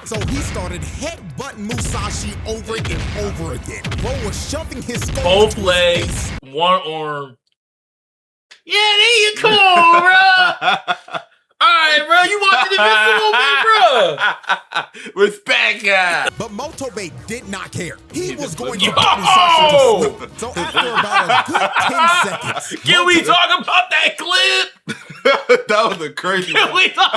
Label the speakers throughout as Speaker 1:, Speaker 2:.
Speaker 1: So he started headbutting Musashi over and over again. Bro was shoving his skull
Speaker 2: both
Speaker 1: into
Speaker 2: legs,
Speaker 1: his face.
Speaker 2: one arm. Yeah, there you go, bro. Alright, bro, you watching Invincible, bro.
Speaker 3: Respect, guy.
Speaker 1: But Motobe did not care. He was going to
Speaker 2: Yo!
Speaker 1: put Musashi to sleep. So after about a good 10 seconds,
Speaker 2: Can we talk about that clip?
Speaker 3: That was a crazy
Speaker 2: Can
Speaker 3: one.
Speaker 2: we talk?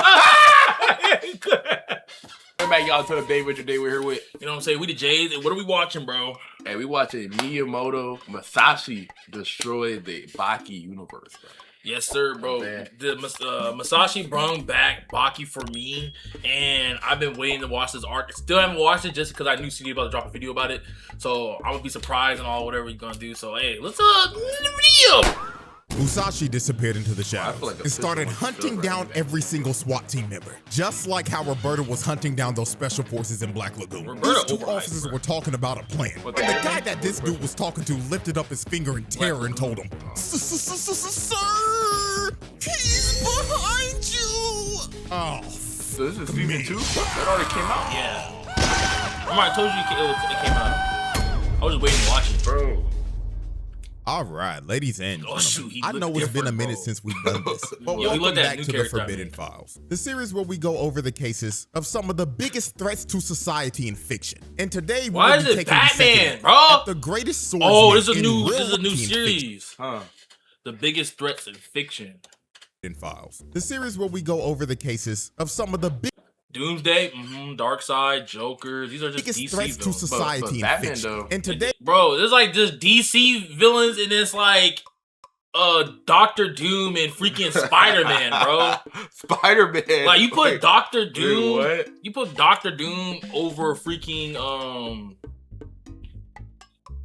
Speaker 3: Come back, y'all, to the day with your day we're here with.
Speaker 2: You know what I'm saying? We the J's, and what are we watching, bro?
Speaker 3: Hey, we watching Miyamoto Musashi destroy the Baki universe, bro.
Speaker 2: Yes, sir, bro.
Speaker 3: Man.
Speaker 2: The Musashi brung back Baki for me, and I've been waiting to watch this arc. Still haven't watched it just because I knew CD about to drop a video about it. So I'm gonna be surprised and all whatever he's gonna do. So hey, let's the video.
Speaker 1: Musashi disappeared into the shadows
Speaker 3: like a
Speaker 1: and started
Speaker 3: pistol
Speaker 1: hunting
Speaker 3: right
Speaker 1: down
Speaker 3: there.
Speaker 1: every single SWAT team member. Just like how Roberta was hunting down those special forces in Black Lagoon.
Speaker 2: Roberta
Speaker 1: These two
Speaker 2: overhyped,
Speaker 1: officers
Speaker 2: bro.
Speaker 1: were talking about a plan.
Speaker 3: What
Speaker 1: And
Speaker 3: the
Speaker 1: the
Speaker 3: hell?
Speaker 1: guy that this dude was talking to lifted up his finger in terror and told him, "Sir, he's behind you." Oh,
Speaker 3: So this is season 2? That already came out?
Speaker 2: Yeah. Remember I told you it came out. I was just waiting to watch it,
Speaker 3: Bro.
Speaker 1: all right, ladies and
Speaker 2: Oh,
Speaker 1: gentlemen.
Speaker 2: shoot, he
Speaker 1: I
Speaker 2: looked
Speaker 1: know it's been a
Speaker 2: different,
Speaker 1: minute
Speaker 2: bro.
Speaker 1: since we've done this, but
Speaker 2: Yo, he
Speaker 1: welcome
Speaker 2: looked at
Speaker 1: back
Speaker 2: new
Speaker 1: to the
Speaker 2: character,
Speaker 1: Forbidden
Speaker 2: man.
Speaker 1: Files, the series where we go over the cases of some of the biggest threats to society in fiction. And today we
Speaker 2: Why
Speaker 1: will
Speaker 2: is
Speaker 1: be
Speaker 2: it
Speaker 1: taking a second
Speaker 2: Batman,
Speaker 1: look
Speaker 2: bro?
Speaker 1: at the greatest swordsman
Speaker 2: Oh, this is
Speaker 1: in
Speaker 2: a new
Speaker 1: fiction.
Speaker 2: series.
Speaker 3: Huh.
Speaker 2: The biggest threats in fiction.
Speaker 1: Files, the series where we go over the cases of some of the
Speaker 2: Doomsday, Darkseid, Joker. These are just
Speaker 1: biggest
Speaker 2: DC
Speaker 1: threats to
Speaker 2: villains.
Speaker 1: society in
Speaker 3: Batman,
Speaker 1: fiction.
Speaker 3: though.
Speaker 1: And today
Speaker 2: Bro, there's like just DC villains and it's like Doctor Doom and freaking Spider-Man, bro.
Speaker 3: Spider-Man.
Speaker 2: Like you put
Speaker 3: Wait,
Speaker 2: Doctor Doom,
Speaker 3: what?
Speaker 2: you put Doctor Doom over freaking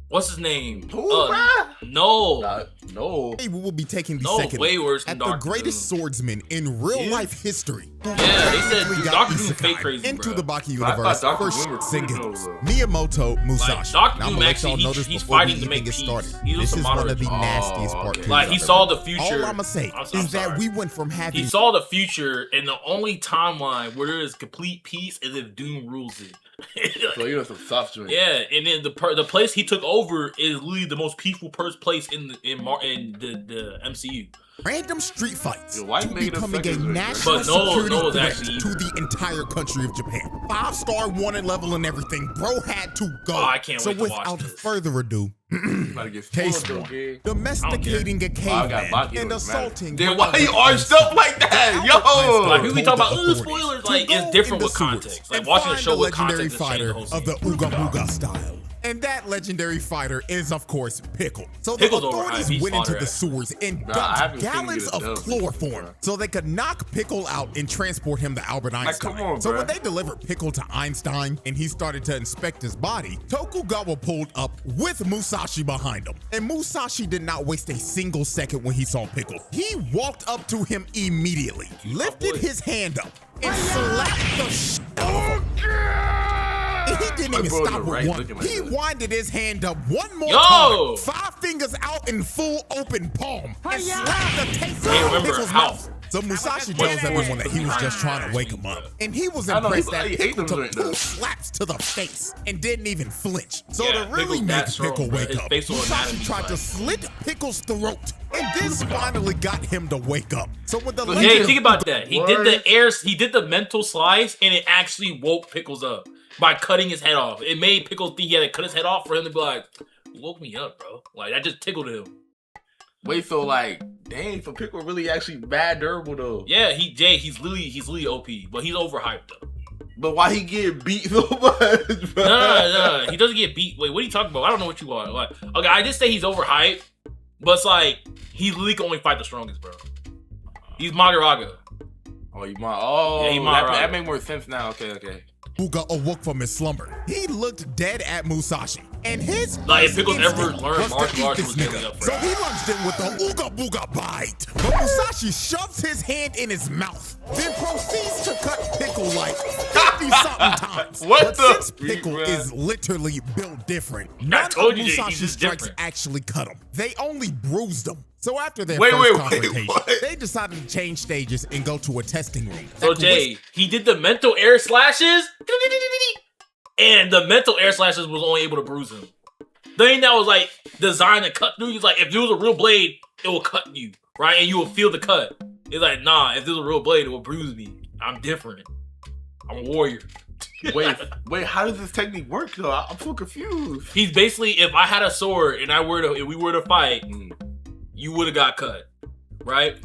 Speaker 2: what's his name?
Speaker 3: Who, bruh?
Speaker 2: No,
Speaker 3: No.
Speaker 1: we will be taking the
Speaker 2: no,
Speaker 1: second
Speaker 2: way
Speaker 1: look
Speaker 2: worse than
Speaker 1: at the
Speaker 2: Doctor
Speaker 1: greatest
Speaker 2: Doom.
Speaker 1: swordsman in real life history.
Speaker 2: Yeah, they said
Speaker 1: We got
Speaker 2: Doctor Doom
Speaker 1: isekai
Speaker 2: fake crazy,
Speaker 1: into
Speaker 2: bro.
Speaker 1: the Baki
Speaker 3: I thought
Speaker 1: universe.
Speaker 3: Dr.
Speaker 1: First,
Speaker 3: Doom was
Speaker 1: singles.
Speaker 3: cool,
Speaker 1: Miyamoto Musashi.
Speaker 2: Like, Dr.
Speaker 1: Now, I'm
Speaker 2: Doom
Speaker 1: gonna let
Speaker 2: actually,
Speaker 1: y'all know
Speaker 2: he's
Speaker 1: this before
Speaker 2: fighting
Speaker 1: we
Speaker 2: to
Speaker 1: even
Speaker 2: make
Speaker 1: get
Speaker 2: peace.
Speaker 1: started.
Speaker 2: He's
Speaker 1: This
Speaker 2: some
Speaker 1: is one of
Speaker 2: moderate.
Speaker 1: the nastiest
Speaker 3: Oh,
Speaker 1: part
Speaker 3: okay.
Speaker 1: twos
Speaker 2: Like he
Speaker 1: I've
Speaker 2: saw
Speaker 1: ever
Speaker 2: the
Speaker 1: done.
Speaker 2: future.
Speaker 1: All I'ma say
Speaker 2: I'm
Speaker 1: is that
Speaker 2: sorry.
Speaker 1: we went from having
Speaker 2: He saw the future, and the only timeline where there is complete peace is if Doom rules it.
Speaker 3: So you know some soft drink.
Speaker 2: Yeah, and then the place he took over is literally the most peaceful place in the MCU.
Speaker 1: random street fights
Speaker 3: Yo, why
Speaker 1: to
Speaker 3: made us
Speaker 1: becoming a
Speaker 3: seconds right there?
Speaker 1: national
Speaker 2: But no
Speaker 1: security
Speaker 2: one's
Speaker 1: threat
Speaker 2: actually
Speaker 1: to the entire country of Japan. 5-star wanted level and everything. Bro had to go.
Speaker 2: Oh, I can't
Speaker 1: so
Speaker 2: wait to watch
Speaker 1: without
Speaker 2: this.
Speaker 1: further ado,
Speaker 3: Gotta get
Speaker 1: Case
Speaker 3: spoiled,
Speaker 1: one.
Speaker 3: though, kid.
Speaker 1: domesticating a
Speaker 3: Oh, I got
Speaker 1: caveman
Speaker 3: Baki,
Speaker 1: and
Speaker 3: doesn't matter.
Speaker 1: assaulting.
Speaker 3: Then why you arched up like that? Yo!
Speaker 2: Like people be talking about
Speaker 1: Authorities
Speaker 2: spoilers,
Speaker 1: to
Speaker 2: like
Speaker 1: go
Speaker 2: it's different
Speaker 1: in
Speaker 2: with
Speaker 1: the sewers
Speaker 2: context. Like
Speaker 1: and
Speaker 2: watching a
Speaker 1: find
Speaker 2: show
Speaker 1: the
Speaker 2: with
Speaker 1: legendary
Speaker 2: context has changed
Speaker 1: fighter
Speaker 2: the whole
Speaker 1: of the
Speaker 2: scene.
Speaker 1: Ooga Booga style. And that legendary fighter is, of course, Pickle. So
Speaker 2: Pickle's
Speaker 1: the authorities
Speaker 2: overhyped. He's
Speaker 1: went into
Speaker 2: fodder
Speaker 1: the
Speaker 2: ass.
Speaker 1: sewers and
Speaker 3: Nah, I
Speaker 1: dumped
Speaker 3: haven't seen him
Speaker 1: gallons
Speaker 3: get a
Speaker 1: of
Speaker 3: dub
Speaker 1: chloroform
Speaker 3: before.
Speaker 1: so they could knock Pickle out and transport him to Albert Einstein.
Speaker 3: come on,
Speaker 1: so
Speaker 3: bruh.
Speaker 1: when they delivered Pickle to Einstein and he started to inspect his body, Tokugawa pulled up with Musashi behind him. And Musashi did not waste a single second when he saw Pickle. He walked up to him immediately, lifted his hand up, and slapped the shit out of him. And he didn't even
Speaker 3: bro,
Speaker 1: stop
Speaker 3: you're
Speaker 1: with
Speaker 3: right,
Speaker 1: one.
Speaker 3: looking like
Speaker 1: He
Speaker 3: that.
Speaker 1: winded his hand up one more
Speaker 2: Yo!
Speaker 1: time, 5 fingers out in full open palm, and slapped the taste
Speaker 2: Can't
Speaker 1: out of
Speaker 2: remember
Speaker 1: Pickle's
Speaker 2: how.
Speaker 1: mouth. So Musashi
Speaker 2: What
Speaker 1: tells everyone that he was just trying to wake him up. And he was
Speaker 3: I know,
Speaker 1: impressed
Speaker 3: he
Speaker 1: that
Speaker 3: hate
Speaker 1: Pickle
Speaker 3: them
Speaker 1: took
Speaker 3: right
Speaker 1: 2
Speaker 3: now.
Speaker 1: slaps to the face and didn't even flinch. So
Speaker 2: Yeah,
Speaker 1: to really
Speaker 2: Pickle's
Speaker 1: make
Speaker 2: that strong,
Speaker 1: Pickle
Speaker 2: bro.
Speaker 1: wake
Speaker 2: His
Speaker 1: up,
Speaker 2: facial
Speaker 1: Musashi
Speaker 2: anatomy,
Speaker 1: tried to
Speaker 2: like-
Speaker 1: slit Pickle's throat. And this finally got him to wake up. So when the
Speaker 2: Hey,
Speaker 1: legend
Speaker 2: think about that. He did
Speaker 3: What?
Speaker 2: he did the mental slice, and it actually woke Pickles up by cutting his head off. It made Pickles think he had to cut his head off for him to be like, "You woke me up, bro." Like that just tickled him.
Speaker 3: Wait, so like, dang, so Pickle really actually mad durable though.
Speaker 2: Yeah, he's literally OP, but he's overhyped though.
Speaker 3: But why he get beat so much, bro?
Speaker 2: No, he doesn't get beat. Wait, what are you talking about? I don't know what you are. Like, okay, I just say he's overhyped, but it's like he literally can only fight the strongest, bro. He's Madaraga.
Speaker 3: Oh, you might. Oh,
Speaker 2: Yeah, he
Speaker 3: that,
Speaker 2: might rock.
Speaker 3: that make more sense now. Okay.
Speaker 1: Uga awoke from his slumber. He looked dead at Musashi, and his
Speaker 2: Like, if
Speaker 1: first
Speaker 2: Pickles ever
Speaker 1: instinct
Speaker 2: learned
Speaker 1: was to
Speaker 2: martial
Speaker 1: eat
Speaker 2: arts,
Speaker 1: this
Speaker 2: he was
Speaker 1: nigga.
Speaker 2: gonna be up for
Speaker 1: So
Speaker 2: it.
Speaker 1: he lunged in with the Ooga Booga bite. But Musashi shoves his hand in his mouth, then proceeds to cut Pickle like 50-something times.
Speaker 3: What
Speaker 1: but
Speaker 3: the
Speaker 1: since Pickle
Speaker 3: freak,
Speaker 1: is literally built different, none
Speaker 2: told
Speaker 1: of
Speaker 2: you that he's
Speaker 1: Musashi's
Speaker 2: just
Speaker 1: strikes
Speaker 2: different.
Speaker 1: actually cut him. They only bruised him. So after their
Speaker 3: Wait,
Speaker 1: first
Speaker 3: wait,
Speaker 1: confrontation,
Speaker 3: what?
Speaker 1: they decided to change stages and go to a testing room.
Speaker 2: So Jay, he did the mental air slashes, and the mental air slashes was only able to bruise him. The thing that was like designed to cut through, he's like, if there was a real blade, it will cut you, right? And you will feel the cut. It's like, nah, if there's a real blade, it will bruise me. I'm different. I'm a warrior.
Speaker 3: Wait, how does this technique work though? I'm so confused.
Speaker 2: He's basically, if I had a sword and if we were to fight, you would have got cut, right?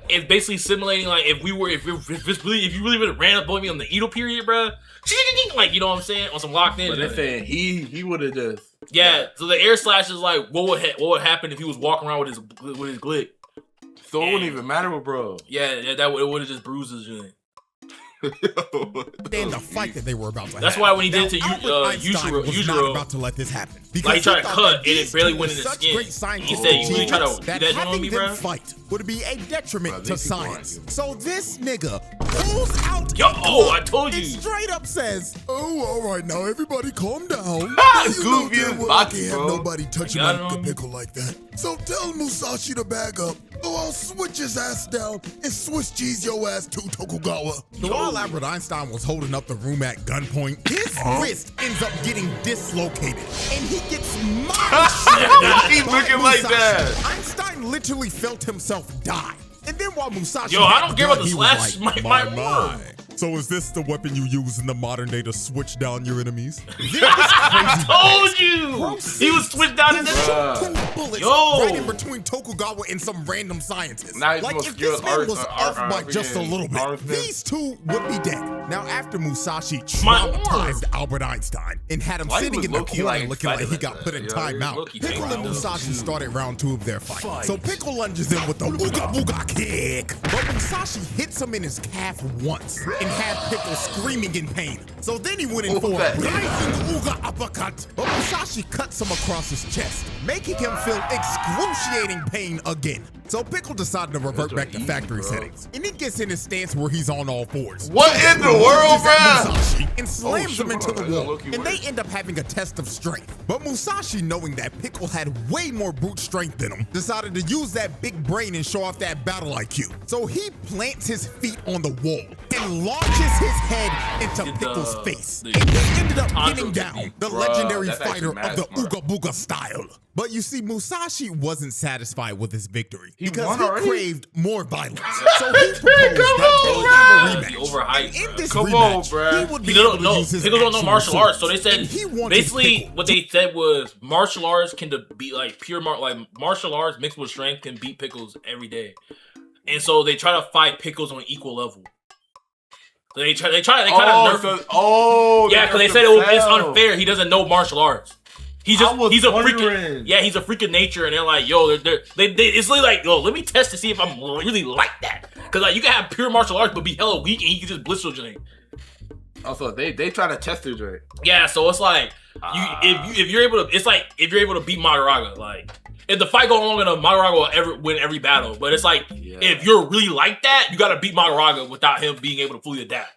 Speaker 2: It's basically simulating like if you really would have ran up on me on the Edo period, bro. Like, you know what I'm saying? On some locked in.
Speaker 3: But they're saying he would have just.
Speaker 2: Yeah. So the air slash is like, what would happen if he was walking around with his glick?
Speaker 3: So it wouldn't even matter, bro.
Speaker 2: Yeah, it would have just bruised his joint.
Speaker 1: In the fight that they were about to have.
Speaker 2: That's why when he did it to
Speaker 1: Yujiro was not
Speaker 2: Yujiro,
Speaker 1: about to let this happen.
Speaker 2: Like he tried to cut and it barely
Speaker 1: two
Speaker 2: went in
Speaker 1: were
Speaker 2: his
Speaker 1: such
Speaker 2: skin.
Speaker 1: great
Speaker 2: He
Speaker 1: scientists
Speaker 2: said, "You really try to do
Speaker 1: that
Speaker 2: that on
Speaker 1: having
Speaker 2: me,
Speaker 1: them
Speaker 2: bro?"
Speaker 1: fight would be a detriment
Speaker 3: Bro,
Speaker 1: to
Speaker 3: these people
Speaker 1: science.
Speaker 3: aren't
Speaker 1: So this nigga pulls out.
Speaker 2: Yo, I told you.
Speaker 1: And straight up says, "Oh, all right, now everybody calm down.
Speaker 3: Goofy as Baki,
Speaker 1: Have
Speaker 3: bro.
Speaker 1: nobody touching
Speaker 2: I
Speaker 1: my
Speaker 2: got him.
Speaker 1: Pickle like that. So tell Musashi to back up, or I'll switch his ass down and Swiss cheese your ass too, Tokugawa." So while Albert Einstein was holding up the room at gunpoint, his wrist ends up getting dislocated, and he gets
Speaker 3: He's looking like that.
Speaker 1: Einstein literally felt himself die. And then while Musashi
Speaker 2: Yo, I
Speaker 1: had
Speaker 2: don't care about the
Speaker 1: he was
Speaker 2: slash.
Speaker 1: like,
Speaker 2: My arm.
Speaker 1: So is this the weapon you use in the modern day to switch down your enemies?
Speaker 2: I told you. He was switched down in this.
Speaker 1: Two bullets
Speaker 2: Yo.
Speaker 1: right in between Tokugawa and some random scientist.
Speaker 3: Now he's
Speaker 1: Like
Speaker 3: more
Speaker 1: if this
Speaker 3: skilled
Speaker 1: man was off by just a
Speaker 3: freaking
Speaker 1: little bit,
Speaker 3: armsmith.
Speaker 1: these two would be dead. Now after Musashi
Speaker 2: My arm.
Speaker 1: traumatized Albert Einstein and had him
Speaker 3: Why he
Speaker 1: sitting
Speaker 3: was
Speaker 1: in the
Speaker 3: low-key,
Speaker 1: corner
Speaker 3: like,
Speaker 1: looking like he
Speaker 3: excited
Speaker 1: got
Speaker 3: like
Speaker 1: put
Speaker 3: that.
Speaker 1: in
Speaker 3: Yeah,
Speaker 1: timeout,
Speaker 2: low-key
Speaker 1: Pickle and
Speaker 2: taking
Speaker 1: Musashi started round 2 of their fight. So Pickle lunges in with the Ooga Booga kick, but Musashi hits him in his calf once and had Pickle screaming in pain. So then he went in for a
Speaker 3: that?
Speaker 1: rising Ooga uppercut, but Musashi cuts him across his chest, making him feel excruciating pain again. So Pickle decided to revert back to
Speaker 3: easy,
Speaker 1: factory
Speaker 3: bro.
Speaker 1: settings, and he gets in his stance where he's on all fours.
Speaker 3: What in the world,
Speaker 1: Lunges at
Speaker 3: bro?
Speaker 1: Musashi and slams
Speaker 3: shit,
Speaker 1: him into the
Speaker 3: bro.
Speaker 1: wall,
Speaker 3: Low-key
Speaker 1: and they
Speaker 3: work.
Speaker 1: end up having a test of strength. But Musashi, knowing that Pickle had way more brute strength than him, decided to use that big brain and show off that battle IQ. So he plants his feet on the wall and launches his head into
Speaker 2: Did
Speaker 1: Pickle's
Speaker 2: the-
Speaker 1: face.
Speaker 2: the
Speaker 1: And he ended up
Speaker 2: Tanto
Speaker 1: getting down
Speaker 2: technique.
Speaker 1: the
Speaker 3: Bruh,
Speaker 1: legendary
Speaker 3: that's actually
Speaker 1: fighter
Speaker 3: mad
Speaker 1: of the
Speaker 3: smart.
Speaker 1: Ooga Booga style. But you see, Musashi wasn't satisfied with his victory because
Speaker 3: won
Speaker 1: he
Speaker 3: already?
Speaker 1: craved more violence. So he proposed that they have a
Speaker 2: He
Speaker 1: rematch.
Speaker 2: overhyped,
Speaker 1: And in
Speaker 2: bro.
Speaker 1: this
Speaker 3: Come on,
Speaker 1: rematch,
Speaker 3: bruh.
Speaker 1: he would be
Speaker 2: He
Speaker 1: able
Speaker 2: don't
Speaker 1: to
Speaker 2: know.
Speaker 1: use his
Speaker 2: Pickle don't know
Speaker 1: actual
Speaker 2: martial arts, so they
Speaker 1: swords. And
Speaker 2: said
Speaker 1: he wanted
Speaker 2: basically
Speaker 1: Pickle
Speaker 2: what they said was martial arts can be like like martial arts mixed with strength can beat Pickles every day, and so they try to fight Pickles on an equal level. So they kind of nerf him. Yeah, because they said it's unfair. He doesn't know martial arts. He's a
Speaker 3: wondering.
Speaker 2: he's a freak of nature, and they're like, yo, it's really like, yo, let me test to see if I'm really like that. Because like you can have pure martial arts but be hella weak and he can just blitz your joint.
Speaker 3: Also, they try to test their joint.
Speaker 2: Yeah, so it's like if you're able to, it's like if you're able to beat Madaraga, like if the fight go long enough, Madaraga will win every battle. But it's like if you're really like that, you gotta beat Madaraga without him being able to fully adapt.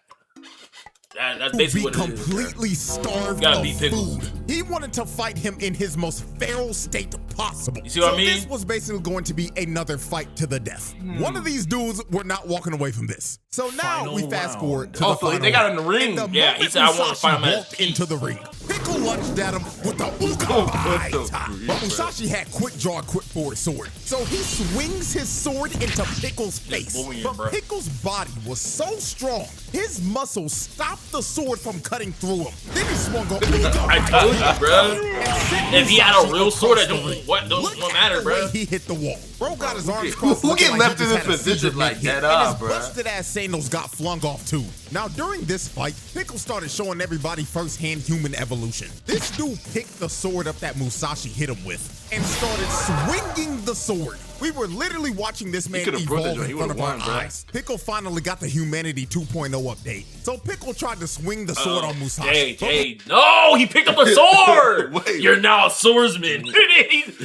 Speaker 2: That's basically
Speaker 1: be
Speaker 2: what it is.
Speaker 1: completely starved
Speaker 2: Gotta
Speaker 1: of
Speaker 2: beat Pickle.
Speaker 1: food. He wanted to fight him in his most feral state possible.
Speaker 2: You see what I mean?
Speaker 1: This was basically going to be another fight to the death. One of these dudes were not walking away from this. So now
Speaker 4: Final
Speaker 1: we fast
Speaker 4: round.
Speaker 1: forward to
Speaker 3: Also,
Speaker 1: the final
Speaker 3: they got
Speaker 1: round.
Speaker 3: in the ring.
Speaker 1: And
Speaker 2: Yeah, he
Speaker 1: moment
Speaker 2: said, "I wanna
Speaker 1: Musashi
Speaker 2: fight him at
Speaker 1: walked
Speaker 2: his
Speaker 1: into the ring. Pickle lunged at him with the Ooga Booga. But Musashi had quick draw, quick forward sword. So he swings his sword into Pickle's face.
Speaker 2: bullying,
Speaker 1: But
Speaker 2: bro.
Speaker 1: Pickle's body was so strong, his muscles stopped the sword from cutting through him. Then he swung a Ooga
Speaker 2: I told you, bro.
Speaker 1: and sent
Speaker 2: If he had a
Speaker 1: Musashi
Speaker 2: real sword,
Speaker 1: across
Speaker 2: that
Speaker 1: the ring.
Speaker 2: don't
Speaker 1: Look
Speaker 2: matter,
Speaker 1: at the way
Speaker 2: bro.
Speaker 1: he hit the wall. Bro got his arms
Speaker 3: Who
Speaker 1: crossed.
Speaker 3: get
Speaker 1: looking like
Speaker 3: left
Speaker 1: he
Speaker 3: in
Speaker 1: just
Speaker 3: this
Speaker 1: had a
Speaker 3: position
Speaker 1: seizure
Speaker 3: like
Speaker 1: mid-hit,
Speaker 3: that up,
Speaker 1: and his
Speaker 3: bruh?
Speaker 1: busted ass sandals got flung off too. Now during this fight, Pickle started showing everybody firsthand human evolution. This dude picked the sword up that Musashi hit him with and started swinging the sword. We were literally watching this man
Speaker 3: could've brought that
Speaker 1: evolve
Speaker 3: joint.
Speaker 1: in
Speaker 3: He
Speaker 1: front of
Speaker 3: would've
Speaker 1: our
Speaker 3: won, bruh.
Speaker 1: eyes. Pickle finally got the Humanity 2.0 update. So Pickle tried to swing the sword on Musashi.
Speaker 2: Jay, no, he picked up the sword.
Speaker 3: Wait.
Speaker 2: You're now a swordsman.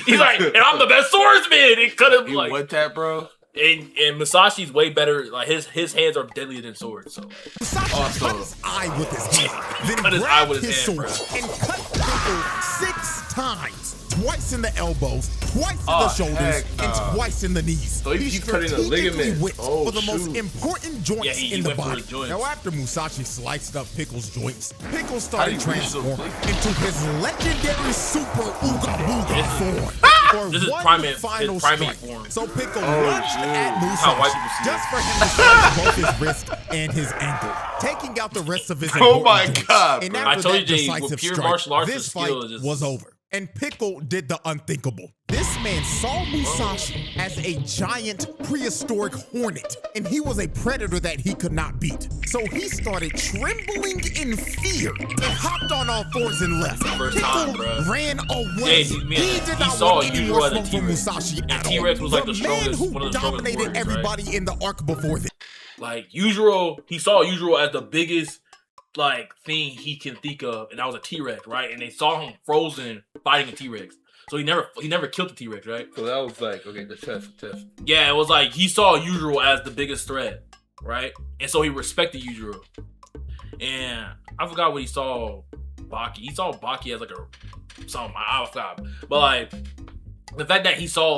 Speaker 2: he's like, and I'm the best swordsman. He cut him
Speaker 3: You
Speaker 2: like,
Speaker 3: want that, bro?
Speaker 2: and Musashi's way better. Like his hands are deadlier than swords. So
Speaker 1: Musashi
Speaker 3: Also-
Speaker 1: cut his eye with his hand, then
Speaker 2: Cut his eye
Speaker 1: grabbed
Speaker 2: with his
Speaker 1: his
Speaker 2: hand,
Speaker 1: sword
Speaker 2: bro.
Speaker 1: and cut Pickle 6 times. Twice in the elbows, twice in the shoulders, and twice in the knees.
Speaker 3: So he cutting a ligament.
Speaker 1: Whipped for the most important joints
Speaker 2: he
Speaker 1: in the
Speaker 2: went for
Speaker 1: body.
Speaker 2: the joints.
Speaker 1: Now, after Musashi sliced up Pickle's joints, Pickle started transforming into his legendary super Ooga Booga form.
Speaker 2: This is
Speaker 1: one
Speaker 2: primate
Speaker 1: final
Speaker 2: form.
Speaker 1: So Pickle lunged at
Speaker 2: How white
Speaker 1: Musashi
Speaker 2: people see
Speaker 1: just for him to slice both his wrist and his ankle, taking out the rest of his
Speaker 3: Oh my
Speaker 1: important joints.
Speaker 3: God,
Speaker 1: And
Speaker 3: bro.
Speaker 1: after
Speaker 2: I told
Speaker 1: that
Speaker 2: you, Jay,
Speaker 1: decisive
Speaker 2: with pure
Speaker 1: strike,
Speaker 2: martial arts,
Speaker 1: this
Speaker 2: the
Speaker 1: fight
Speaker 2: skill is just-
Speaker 1: was over. And Pickle did the unthinkable. This man saw Musashi as a giant prehistoric hornet, and he was a predator that he could not beat. So he started trembling in fear and hopped on all fours and left.
Speaker 2: First
Speaker 1: Pickle
Speaker 2: time, bro.
Speaker 1: ran away.
Speaker 2: Yeah,
Speaker 1: he did not
Speaker 2: saw
Speaker 1: want any
Speaker 2: Yujiro
Speaker 1: more
Speaker 2: as a
Speaker 1: smoke from
Speaker 2: T-Rex.
Speaker 1: Musashi
Speaker 2: And
Speaker 1: at all.
Speaker 2: T-Rex was like the
Speaker 1: man
Speaker 2: strongest,
Speaker 1: who
Speaker 2: one of the strongest
Speaker 1: dominated
Speaker 2: warriors,
Speaker 1: everybody
Speaker 2: right?
Speaker 1: in the arc before this.
Speaker 2: Like Yujiro, he saw Yujiro as the biggest like thing he can think of, and that was a T-Rex, right? And they saw him frozen fighting a T-Rex. So he never killed the T-Rex, right?
Speaker 3: So that was like, okay, the test.
Speaker 2: Yeah, it was like he saw Yujiro as the biggest threat, right? And so he respected Yujiro. And I forgot what he saw Baki. He saw Baki as like a something. I forgot. But like the fact that he saw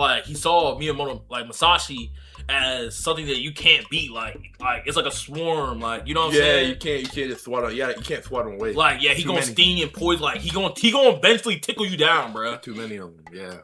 Speaker 2: Miyamoto, like Musashi, as something that you can't beat, like it's like a swarm, like you know what I'm saying?
Speaker 3: You can't just swat on. Yeah, you can't swat on away.
Speaker 2: Like he gonna sting and poison. Like he gonna eventually tickle you down, bro.
Speaker 3: Too many of them. Yeah.